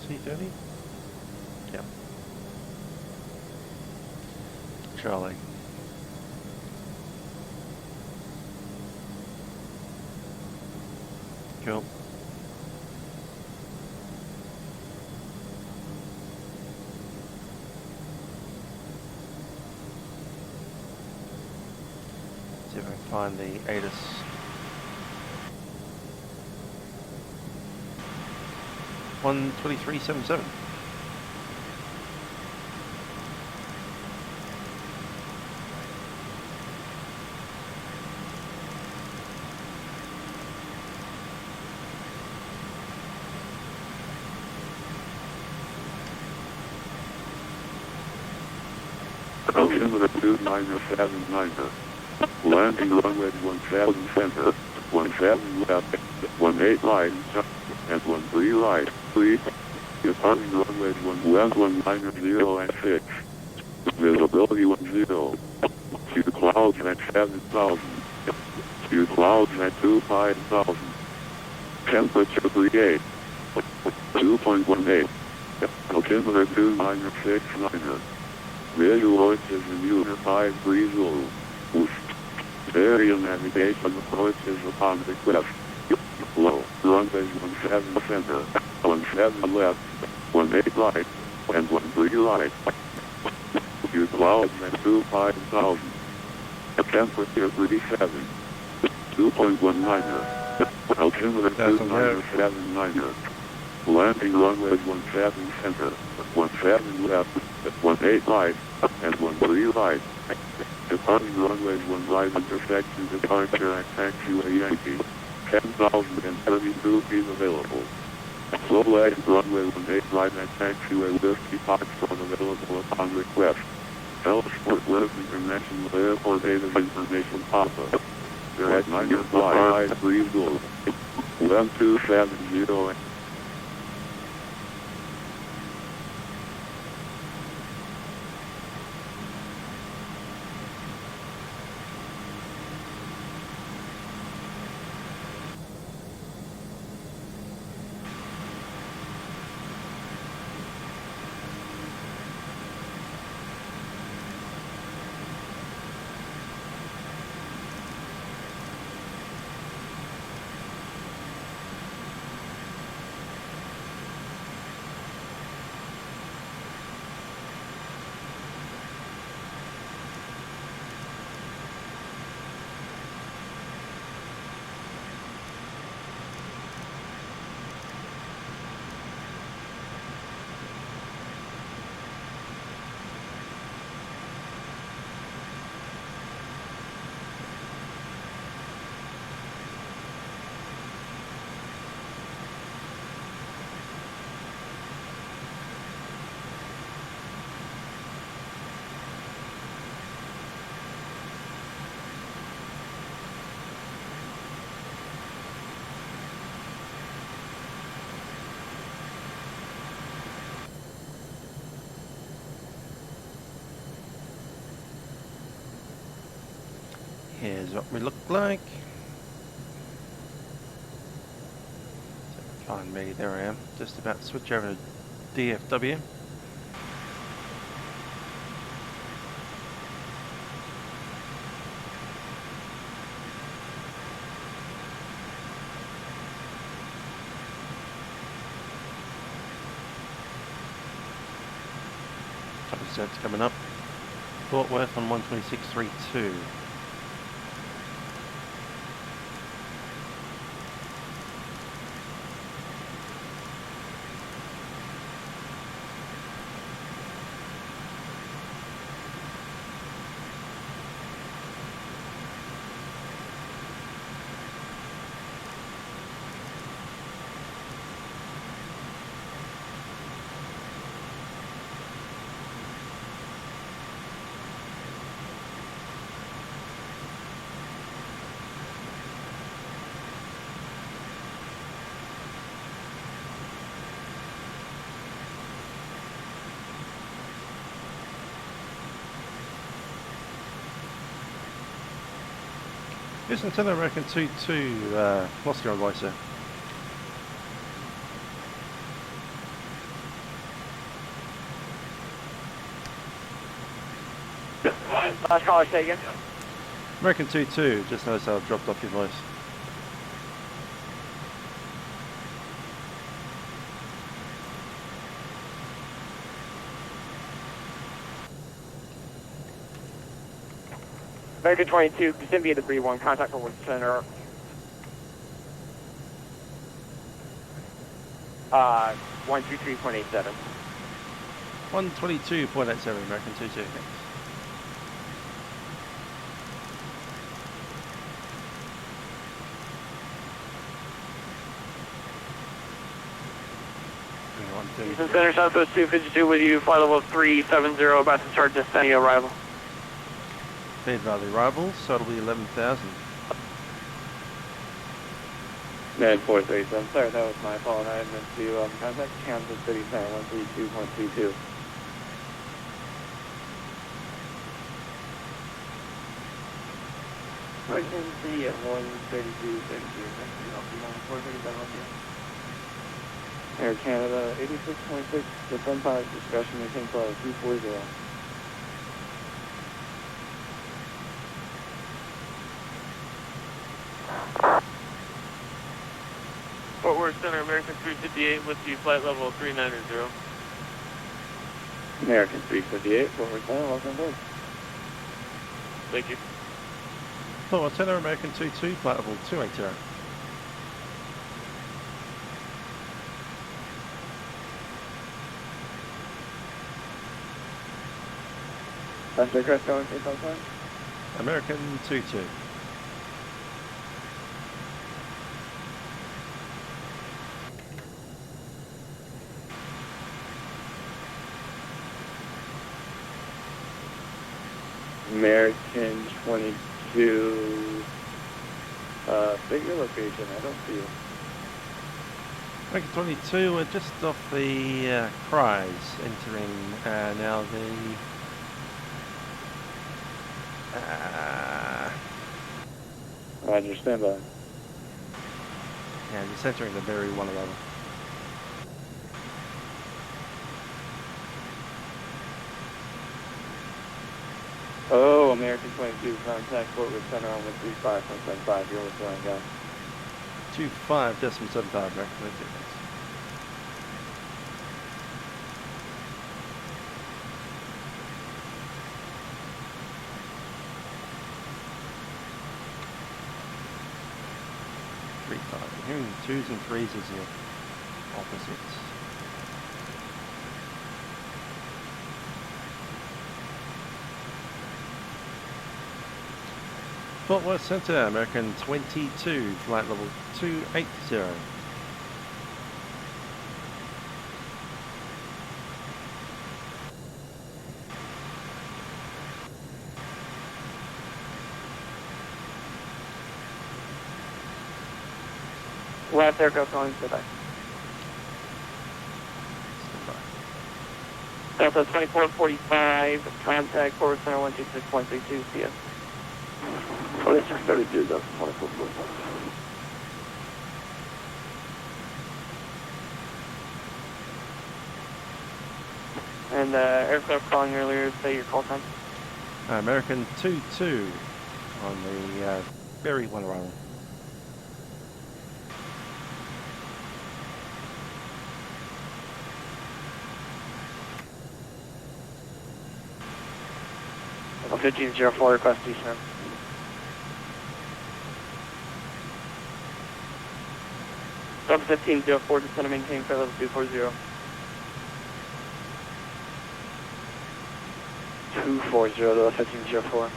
he 30? Yep. Charlie. Cool. See if I can find the ATIS. $123.77. Altimeter 2979. Landing runway 17 center, 17 left, 18 right, and 13 right, please. Departing runway 119 and 6. Visibility 10. To clouds at 7,000. To clouds at 25,000. Temperature 38. 2.18. Altimeter 2969. Visual is in unit 530. Boost. Area navigation approaches upon request. Low. Runway 17 center. 17 left. 18 right. And 13 right. To clouds at 25,000. Temperature 37. 2.19. Altimeter 2979. Landing runway 17 center. 17 left. 18 right. And 13 right. Departing runway 1 right intersection departure at taxiway Yankee. 10,032 feet available. Slow leg runway 18 right at taxiway Whiskey Foxtrot available upon request. Spaceport West International Airport data information Papa. Direct 9 fly 530. 1270. Here's what we look like. Find me, there I am. Just about to switch over to DFW. Sets coming up. Fort Worth on 126.32. Houston Teller, American 22, lost your advice there. Last caller, say again. American 22, just noticed how I dropped off your voice. American 22, Kissimmee to 3-1, contact forward center. 123.87. 122.87, American 22, thanks. Houston Center, Southwest 252 with you, flight level 370, about to start descending arrival. Bed Valley arrival, so it'll be 11,000. 9437, sorry, that was my fault. I meant to contact Kansas City Center 132.22. Emergency at 132, 32, optimal 437 on you. Air Canada 86.6, defend pilot discretion, maintain flight 240. Fort Worth Center, American 358 with you, flight level 390. American 358, Fort Worth Center, welcome aboard. Thank you. Fort Worth Center, American 22, flight level 280. That's aircraft going to takeoff time? American 22. American 22, state your location, I don't see you. American 22, we're just off the Cries, entering now the... Roger, stand by. Yeah, just entering the very 111. Oh, American 22, contact Fort Worth Center on 135.75, you're with line guy. 25.75, American 22. I'm hearing 2s and 3s as the opposites. Fort Worth Center, American 22, flight level 280. Last aircraft calling, goodbye. Delta 2445, contact Fort Worth Center 126.32, CS. 2632, Delta 2445. And aircraft calling earlier, say your call time. American 22 on the very 111. Level 1504, request descent. Delta 1504, descend and maintain flight level 240. 240, Delta 1504.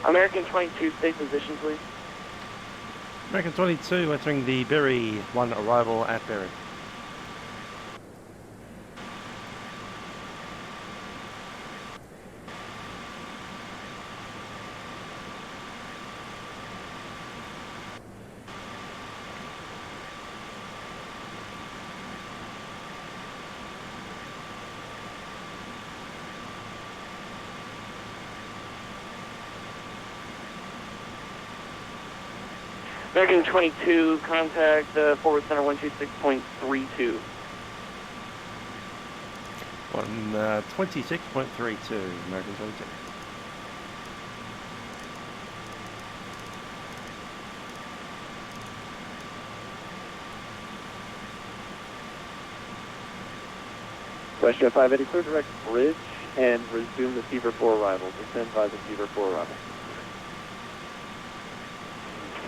American 22, state position, please. American 22 entering the Berry 1 arrival at Berry. American 22, contact Fort Worth Center 126.32. 26.32, American 22. WestJet 580, clear direct bridge and resume the Fever 4 arrival. Descend by the Fever 4 arrival.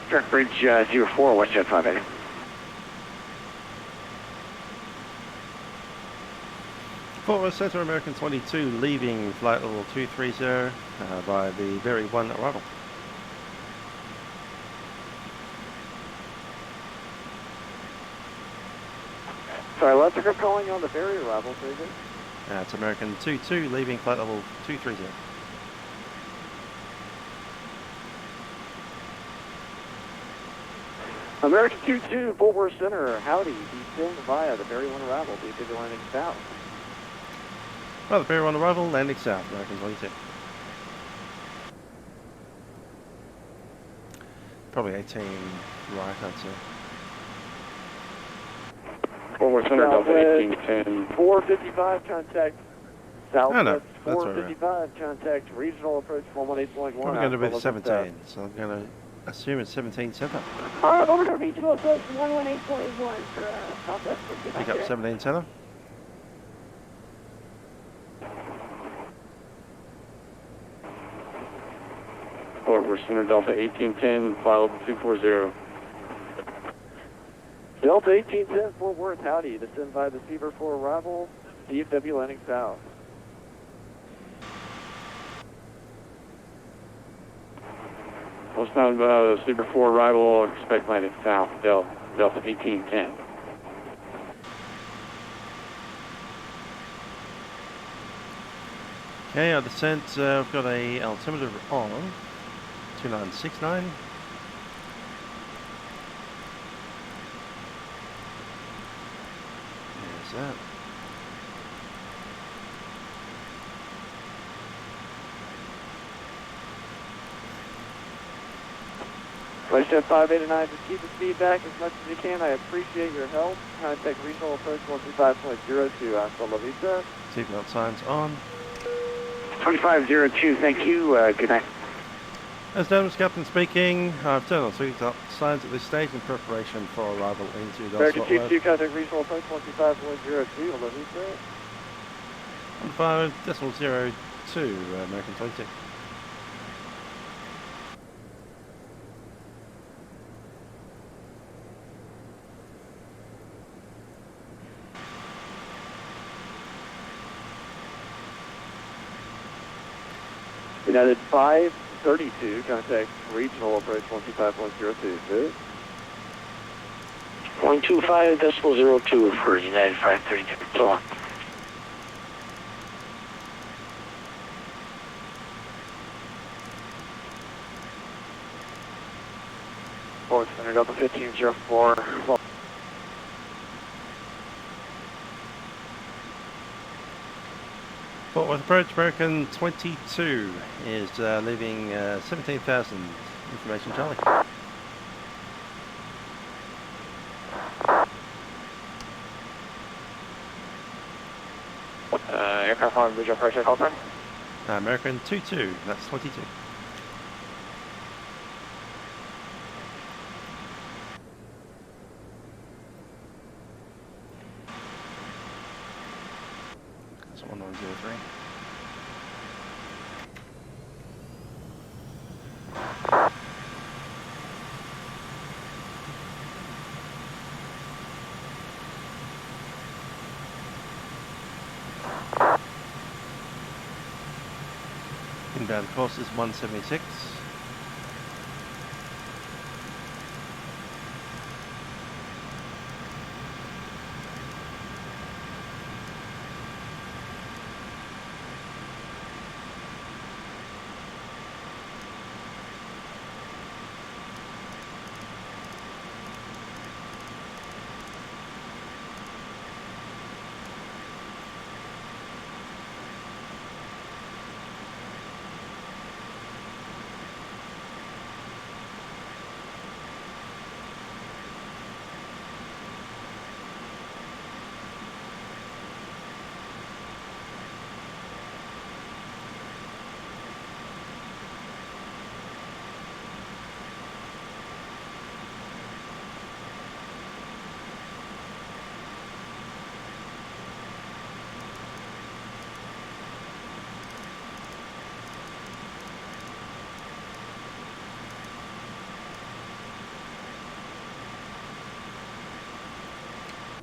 Direct bridge 04, WestJet 580. Fort Worth Center, American 22, leaving flight level 230 by the Berry 1 arrival. Sorry, Electric are calling on the ferry arrival, please. It's American 22 leaving flight level 230. American 22, Fort Worth Center, howdy. Descend via the ferry 1 arrival, DFW landing south. Well, the ferry 1 arrival, landing south, American 22. Probably 18 right, I'd say. Fort Worth Center, Delta 1810. 455, contact southwest. Oh, no, that's all right. 455, contact regional approach 118.1. Probably going to be the 17, so I'm going to assume it's 17 center. Over to regional approach 118.1 for Southwest 55. Pick up 17 center. Fort Worth Center, Delta 1810, fly level 240. Delta 1810, Fort Worth, howdy. Descend via the Seaver 4 arrival, DFW landing south. What's not the Super 4 arrival, expect landing south, Delta 1810. Okay, our descent, we've got a altimeter on 2969. There's that. Flightjet 589, just keep the speed back as much as you can. I appreciate your help. Contact regional approach 125.02. Hasta la vista. Seatbelt signs on. 2502, thank you. Good night. As Dennis Captain speaking, I've turned on seatbelt signs at this stage in preparation for arrival into the American 22, contact regional approach 125.02. Hello, vista. 15.02, American 22. United 532, contact regional approach 125.02. Good. 0.25.02 for United 532. So on. Fort Center, Delta 1504. Fort Worth approach, American 22 is leaving 17,000. Information, Charlie. Aircraft on visual pressure, call time. American 22, that's 22. That's 1103. Inbound course is 176.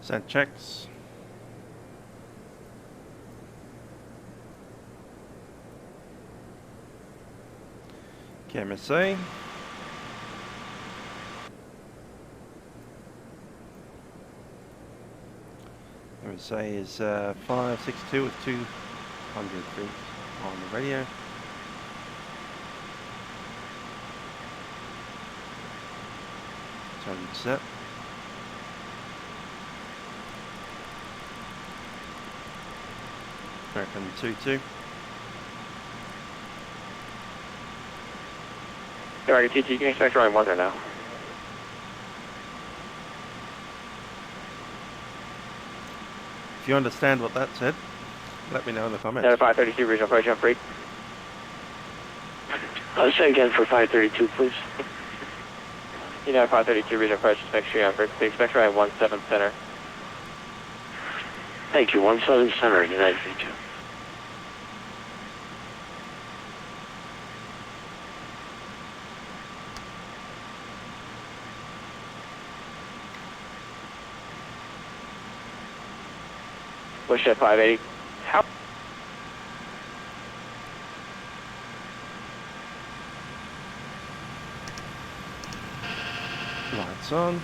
Send checks. Camera C. would say is 562 with 200 feet on the radio. Target set. American 2-2. Alright, TT, you can expect runway 1 there now. If you understand what that said, let me know in the comments. 532 regional approach on free. Say again for 532, please. 532 regional approach, expect you on free. Expect runway 17 center. Thank you, 17 center, United 32. Push at 580. How? Lights on.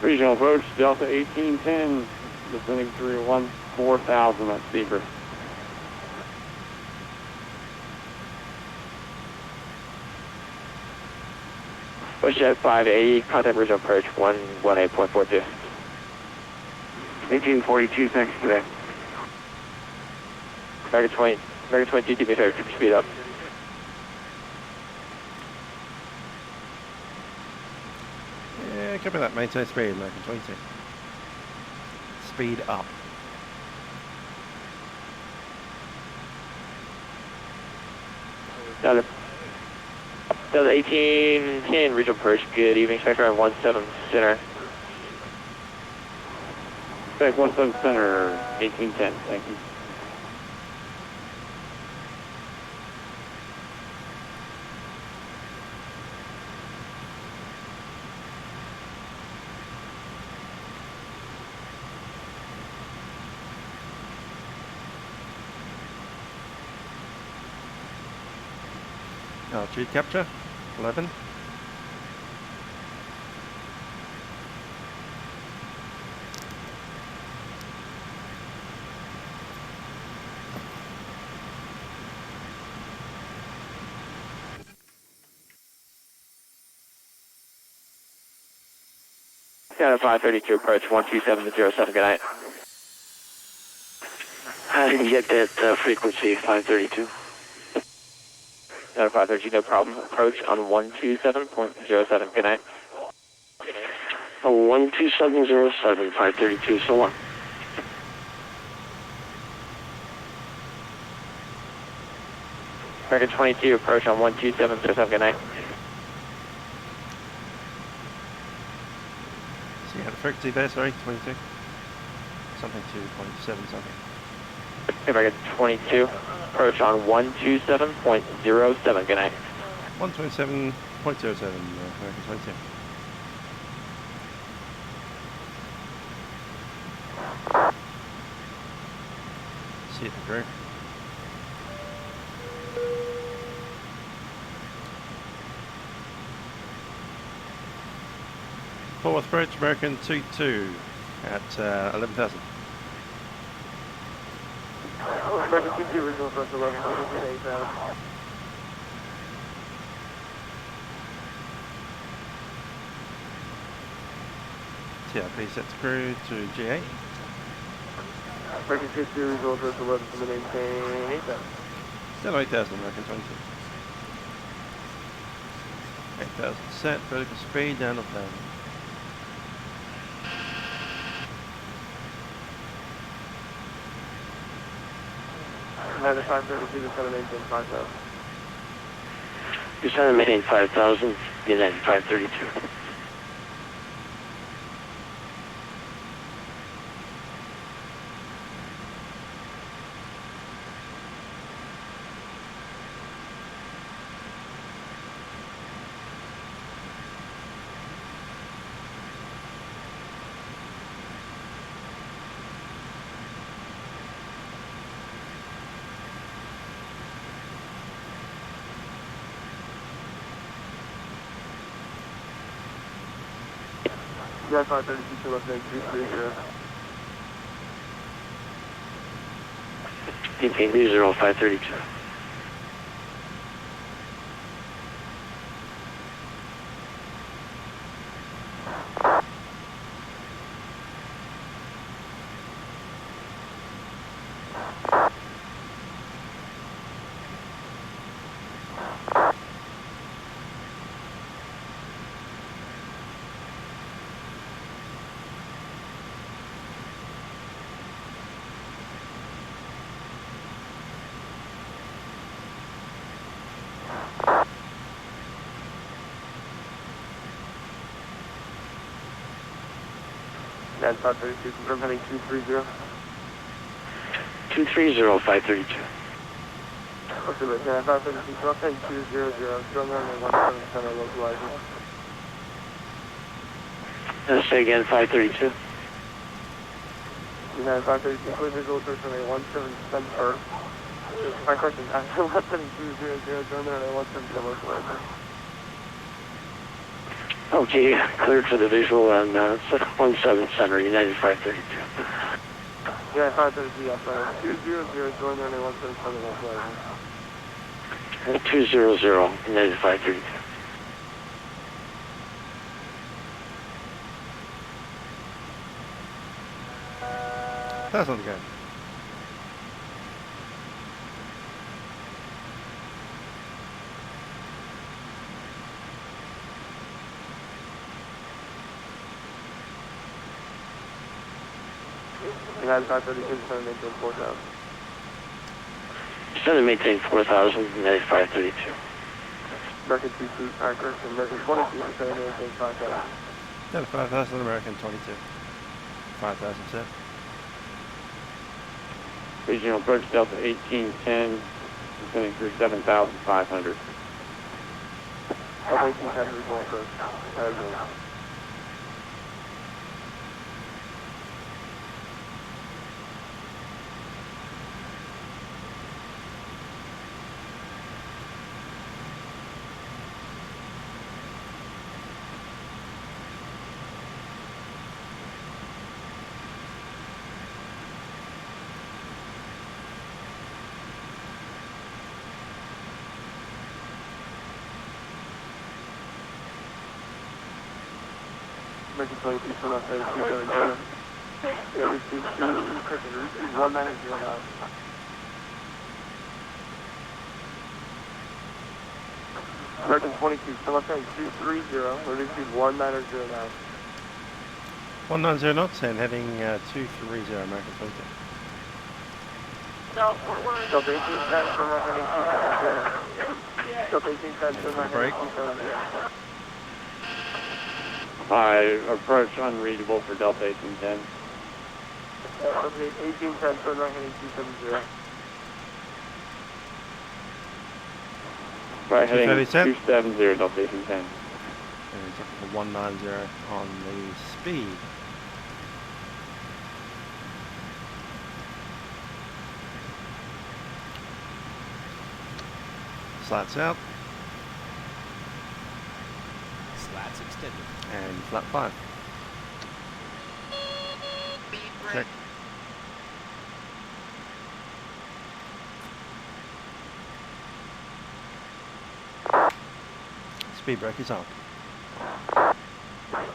Regional approach, Delta 1810, descending through 4000, that's deeper. Push at 580, contact regional approach 118.42. 1842, thanks for that. American 22, keep me fair, keep your speed up. Yeah, copy that, maintain speed, American 22. Speed up. Delta 1810, regional approach, good evening, expect around 17 center. Expect 17 center, 1810, thank you. Altitude capture, 11. Down at 532 approach 12707, good night. I didn't get that frequency, 532. Down at 532, no problem. Approach on 127.07, good night. 12707, 532, so long. American 22, approach on 12707, good night. So you had a frequency there, sorry, 22. Something 2.7 something. American 22, approach on 127.07, good night. 127.07, American 22. See it through. Fourth approach, American 22 at 11,000. American 22, regional approach 11,000. TRP set to crew to G8. American 22, regional approach 11 to maintain 8,000. Still 8,000, American 22. 8,000 set, vertical speed down of down. United 532, descend and maintain 5,000. Descend and maintain 5,000, United 532. Yeah, 532, left heading 230. DP 532. That's 532, confirm heading 230. 230, 532. Okay, but yeah, 532, drop heading 200, drone runway 17 center localizer. Say again, 532. Yeah, 532, clear visual approach runway 17 center. My question, after left heading 200, drone runway 17 localizer. Okay, cleared for the visual on 17 center, United 532. Yeah, 532, yeah, 200, drone runway 17 center localizer. 200, United 532. That's not good. United 532, center maintain 4000. Center maintain 4000, United 532. American 22, correction, American 22, center maintain 5000. Yeah, 5,000, American 22. 5,000 set. Regional approach Delta 1810, descending through 7,500. Delta 1810, regional approach. American 22, so not 32, 72. Yeah, receive 1909. American 22, so not 230, receive 1909. 190 knots and heading 230, American 22. No, Delta 1810, so not heading 230. Delta 1810, so not heading 230. Approach unreadable for Delta 1810. Okay, 1810, so not heading 270. Right, heading 230, 270, Delta 1810. And it's up to 190 on the speed. Slats out. Slats extended. And flat 5. Check. Speed brake is on.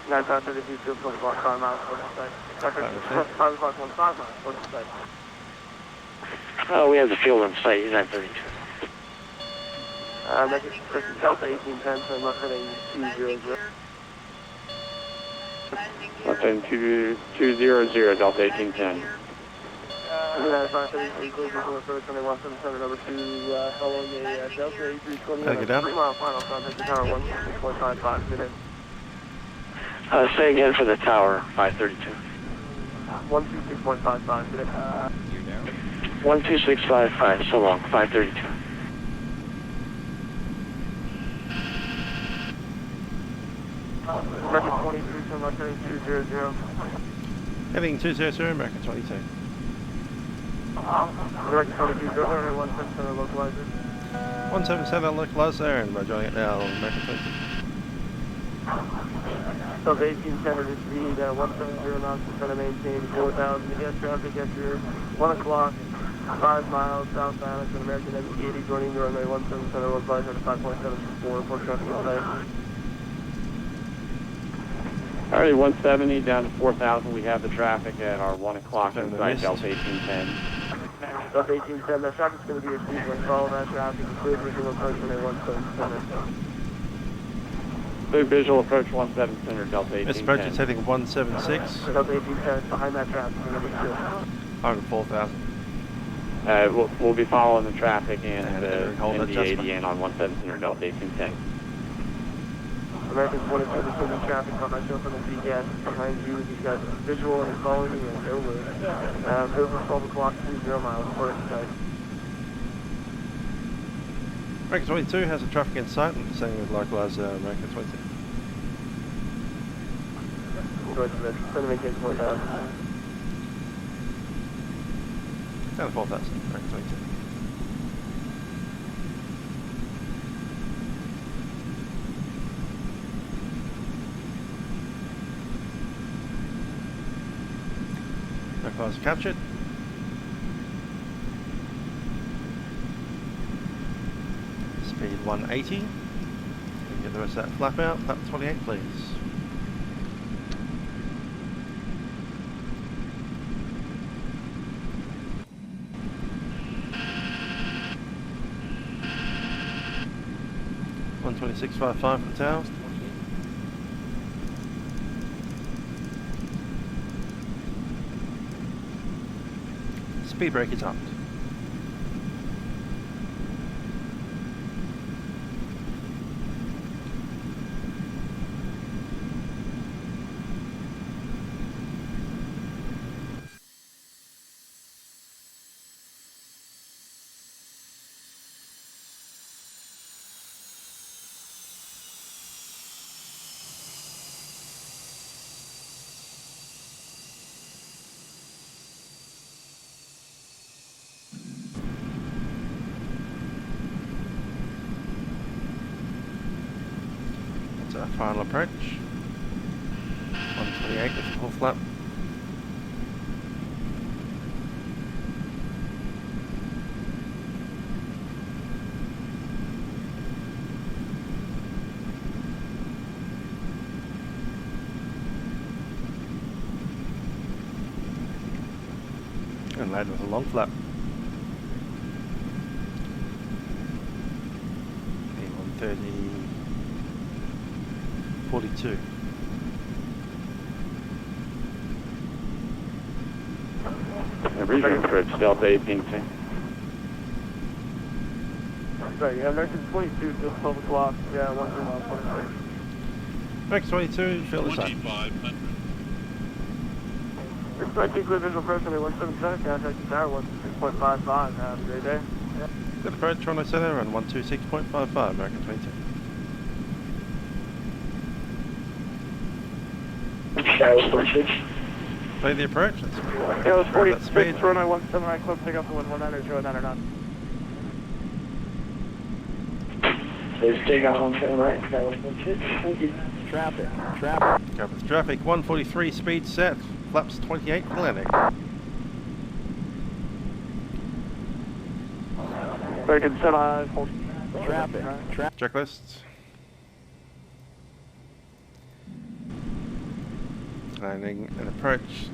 932, 2.5 miles for the site. 5 o'clock, 1 5 miles for the site. Oh, we have the field on site, United 32. That's Delta 1810, so I'm not heading 200. Left heading 200, Delta 1810. United 533, clear visual approach runway 177 over to Hello, Delta 8320. 3 mile final contact, tower 166.55, good in. Say again for the tower, 532. 126.55, good in. You're down. 12655, so long, 532. American 23, so I'm not heading 200. Heading 200, American 22. American 22, go ahead, 177 localizer. 177 localizer, and we're joining it now, American 22. Delta 1810, reduce speed, 170 knots, trying to maintain 4,000. You get traffic at your 1 o'clock, 5 miles southbound. It's an American MD82 joining the runway 17 center, road 5.724, for traffic all day. Alrighty, 170 down to 4,000. We have the traffic at our 1 o'clock inside Delta 1810. Delta 1810, that traffic's going to be received when follow that traffic, include visual approach runway 17 center. Clear visual approach 17 center, Delta 1810. This approach is heading 176. Delta 1810, behind that traffic, number 2. 104,000. We'll be following the traffic and the MD80 in on 17 center, Delta 1810. American 22, receiving traffic on that show from the VGAS behind you. He's got visual and following you and over 12 o'clock, 30 miles per inside. American 22 has a traffic in sight and same with likewise American 22. Go to the center maintain 4,000. Down to 4,000, American 22. Cars captured. Speed 180. You can get the rest of that flap out. Flap 28, please. .126.55 for the tower. Speed brake is armed. Final approach. 128 with full flap. And land with a long flap. A130. 42. Regional approach, Delta 1810. Sorry, yeah, American 22, just 12 o'clock, yeah, 1 miles per hour. American 22, fill this up. 2,500. Expecting clear visual approach runway 17 center, contact the tower 126.55, have a great day. Good approach, runway center, and 126.55, American 22. Play the approach. Yeah, it was 46, runway 17, club, pick up the 119, 09 or not. There's takeoff on 7 right, thank you. Traffic. Go with traffic, 143 speed set, flaps 28 for landing. Very good, set eyes, hold. Traffic. Checklist. Landing and approach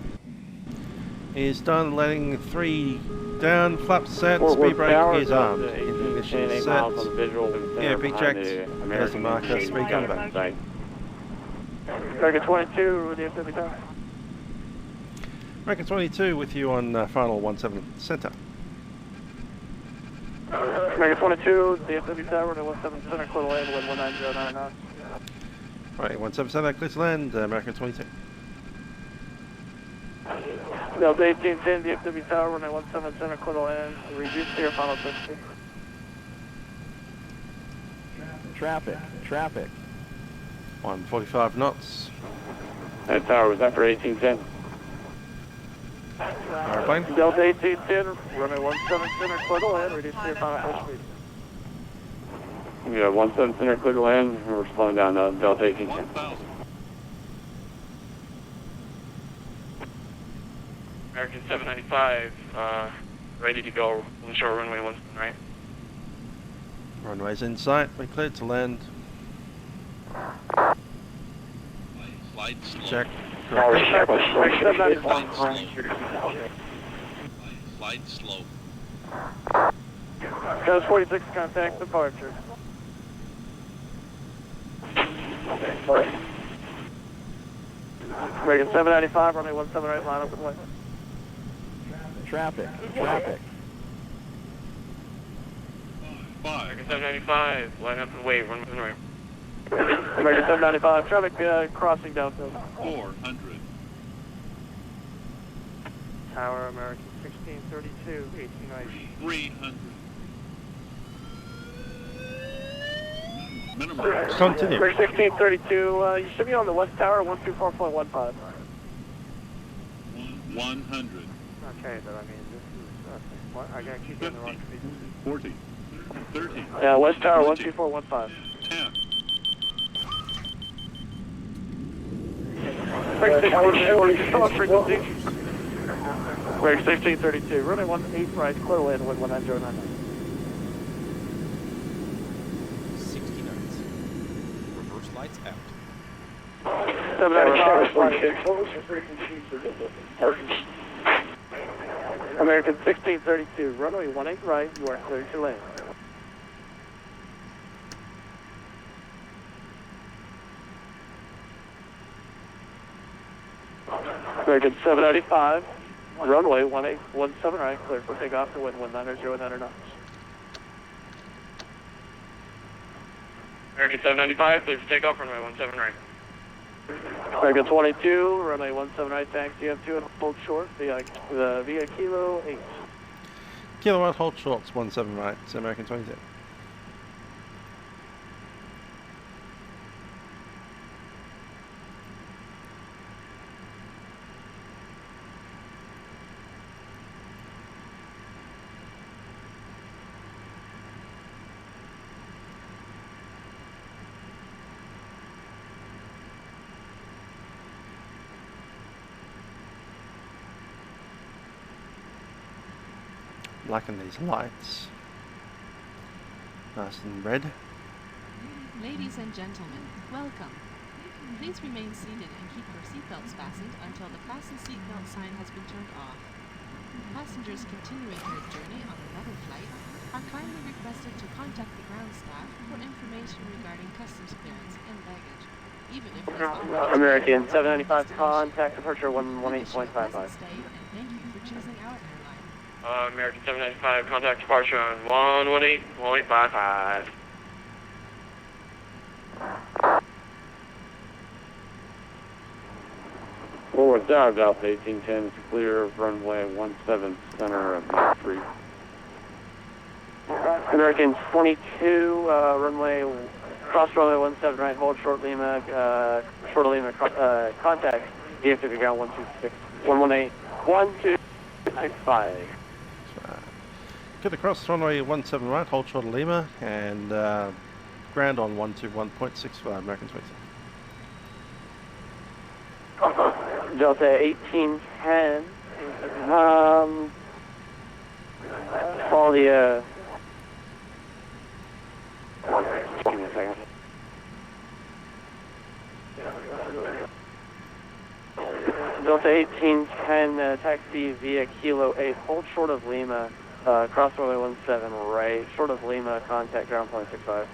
is done. Landing 3 down. Flaps set. Speed brake is armed. Ignition set. Yeah, be checked. There's the marker. Speed coming back. American 22 with the FTX Tower. American 22 with you on final 17 center. American 22, the FTX Tower, the 17 center, clear to land, wind 190.9 knots. Right, 17 center, clear to land. American 22. Delta 1810, the FTX Tower, runway 17 center, clear to land. Reduce to your final switch speed. Traffic. 145 knots. That tower was after 1810. Airplane. Delta 1810, runway 17 center, clear to land. Reduce to your final switch speed. We got 17 center clear to land, and we're slowing down Delta 1810. American 795, ready to go. Short runway 1 right. Runway's in sight. We're cleared to land. Slide slow. Check. Slide Correct. slow. Coast 46, contact departure. American 795, runway 17 right, line up and way. Traffic. Traffic. American 795, line up and wave, 1 right. American 795, traffic crossing downfield. 400. Tower, American 1632, 18 right. 300. Minimum. Continue. American 1632, you should be on the west tower, 124.15. 100. Okay, but I mean, this is, I gotta keep you in the wrong speed. 40. 30. Yeah, west tower, 124.15. 10. Frequency. American 1632, runway 18 right, clear land, wind 19099. 60 knots. Reverse lights out. 795. American 1632, runway 18 right, you are clear to land. American 795, runway 1817 right, clear for takeoff to wind 190 knots. American 795, clear for takeoff, runway 17 right. American 22, runway 17 right, thanks, DF2 and hold short via Kilo 8. Kilowatt, hold shorts, 17 right, American 22. Liking these lights. Nice and red. Ladies and gentlemen, welcome. Please remain seated and keep your seatbelts fastened until the fasten seatbelt sign has been turned off. Passengers continuing their journey on another flight are kindly requested to contact the ground staff for information regarding customs clearance and baggage, even if it is not American 795, contact departure 118.55. Stay, and thank you for choosing our airline. American 795, contact departure on 118.55. Forward dive, Alpha 1810 is clear of runway 17 center of Mach 3. American 22, runway, cross runway 17 right, hold short Lima, contact DFW ground 126, 118, 1295. Get across runway 17 right, hold short of Lima, and ground on 121.65, American 20. Delta 1810, follow the, give me a second. Delta 1810, taxi via Kilo 8, hold short of Lima, cross runway 17 right, short of Lima, contact ground point 65.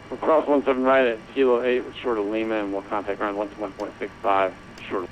We'll cross 17 right at Kilo 8 with short of Lima, and we'll contact ground 121.65 short of.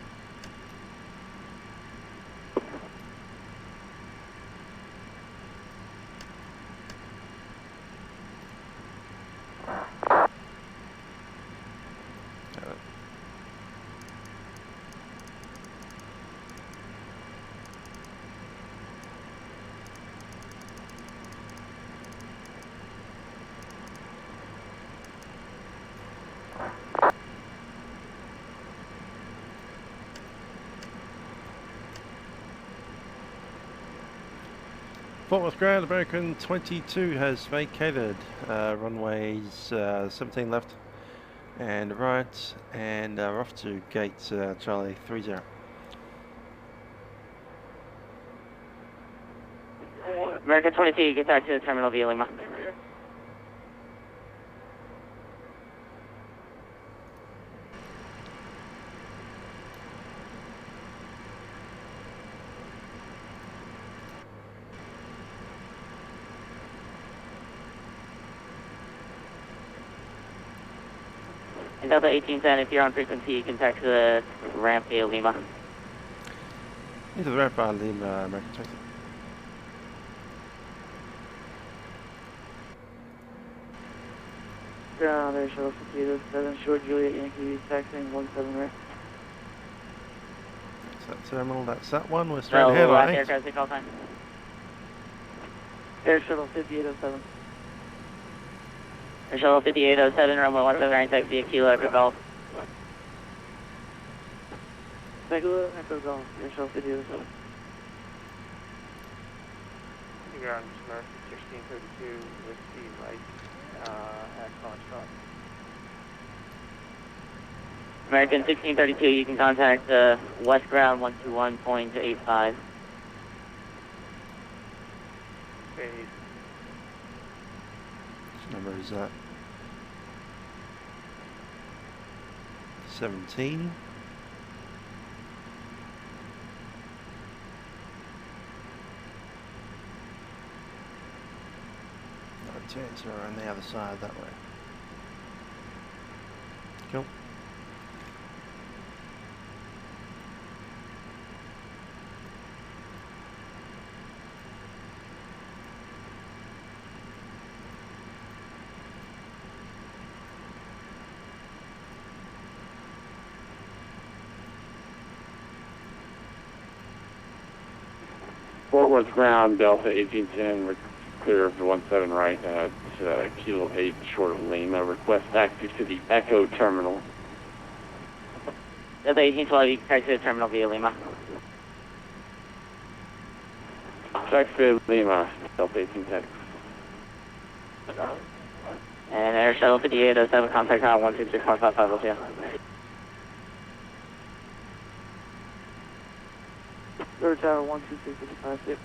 Fort Worth ground, American 22 has vacated runways 17 left, And right, and we're off to gate Charlie 30. American 22, you get back to the terminal via Lima. And Delta 1810, if you're on frequency, you can taxi the ramp via Lima. Into the ramp by Lima, American 20. Ground Air Shuttle 5807, short Juliet Yankee, taxiing 17 right. That's that terminal, that's that one. We're straight No, ahead, last right? aircraft, take call time. Air Shuttle 5807. Air Shuttle 5807, runway 17 right, taxi via Kilo, Echo Golf. Megalo, Echo Golf, Air Shuttle 5807. Ground American 1632 with the right at Foxtrot. American 1632, you can contact West Ground 121.85. Phase. Which number is that? 17. Turns around the other side that way. Cool. Fort Worth ground, Delta 1810, clear of the 17 right at Kilo 8 short of Lima. Request taxi to the Echo Terminal. Delta 1812, you can taxi the terminal via Lima. Taxi Lima, Delta 1810. And Air Shuttle 5807, contact on 126.55, we'll see you. Third Tower 126.55, yep.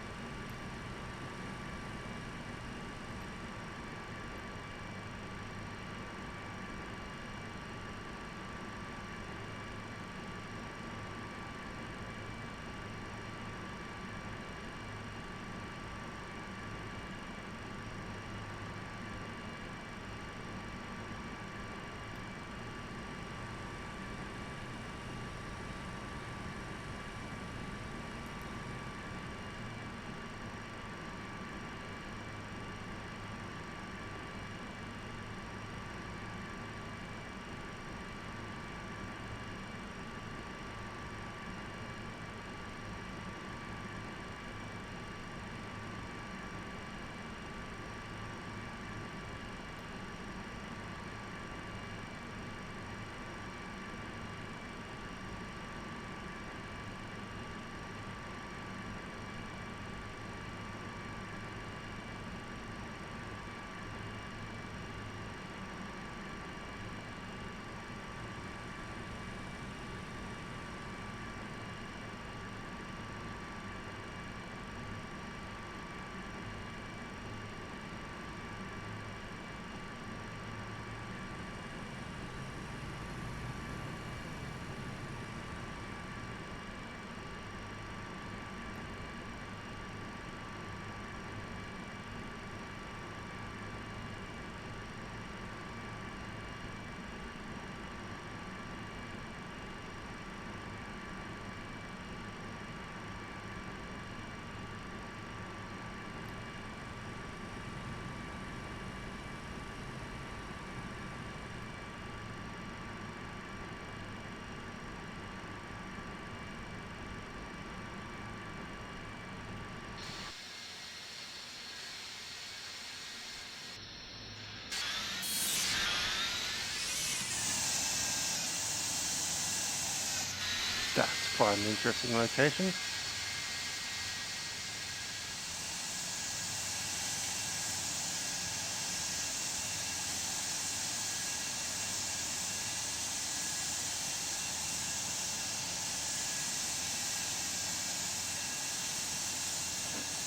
That's quite an interesting location.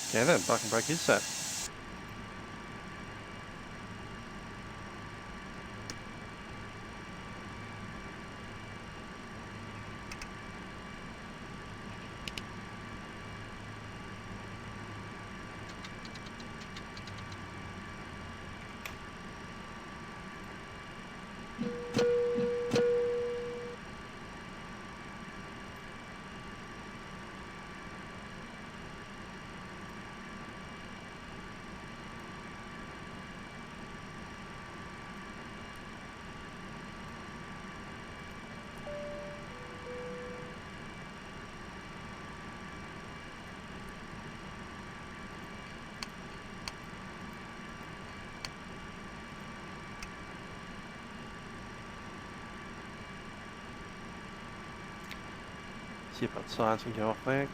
Okay then, parking brake is set. See if that signs can go off, thanks.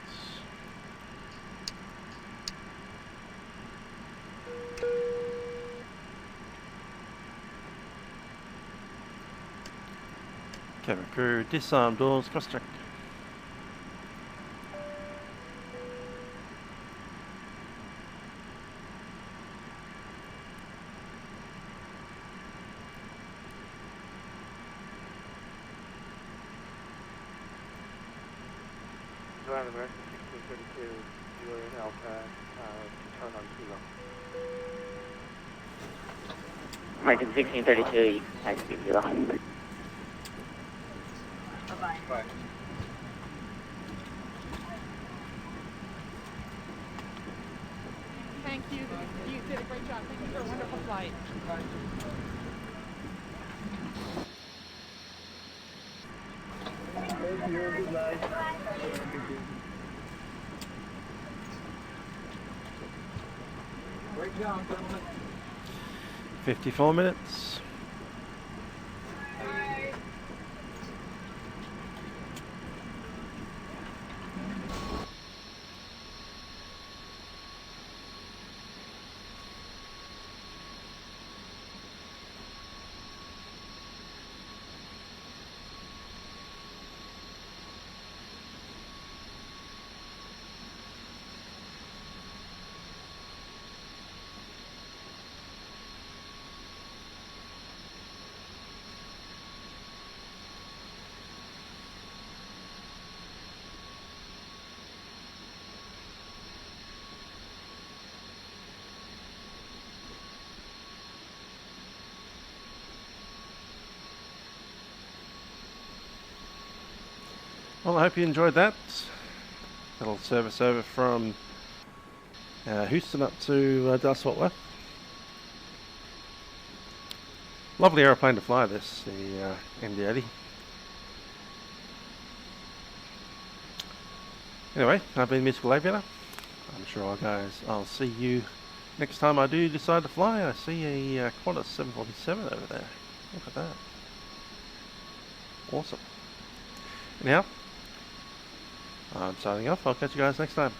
Cabin crew, disarm doors, cross check. Ground American 1632, you are in Alpha, turn on kilo. American 1632, taxi kilo. Bye-bye. Bye. Thank you. You did a great job. Thank you for a wonderful flight. 54 minutes. Well, I hope you enjoyed that. Little service over from Houston up to Dallas Fort Worth. Lovely aeroplane to fly this, the MD80. Anyway, I've been Musical Aviator. I'm sure, guys, I'll see you next time I do decide to fly. I see a Qantas 747 over there. Look at that. Awesome. Anyhow, I'm signing off. I'll catch you guys next time.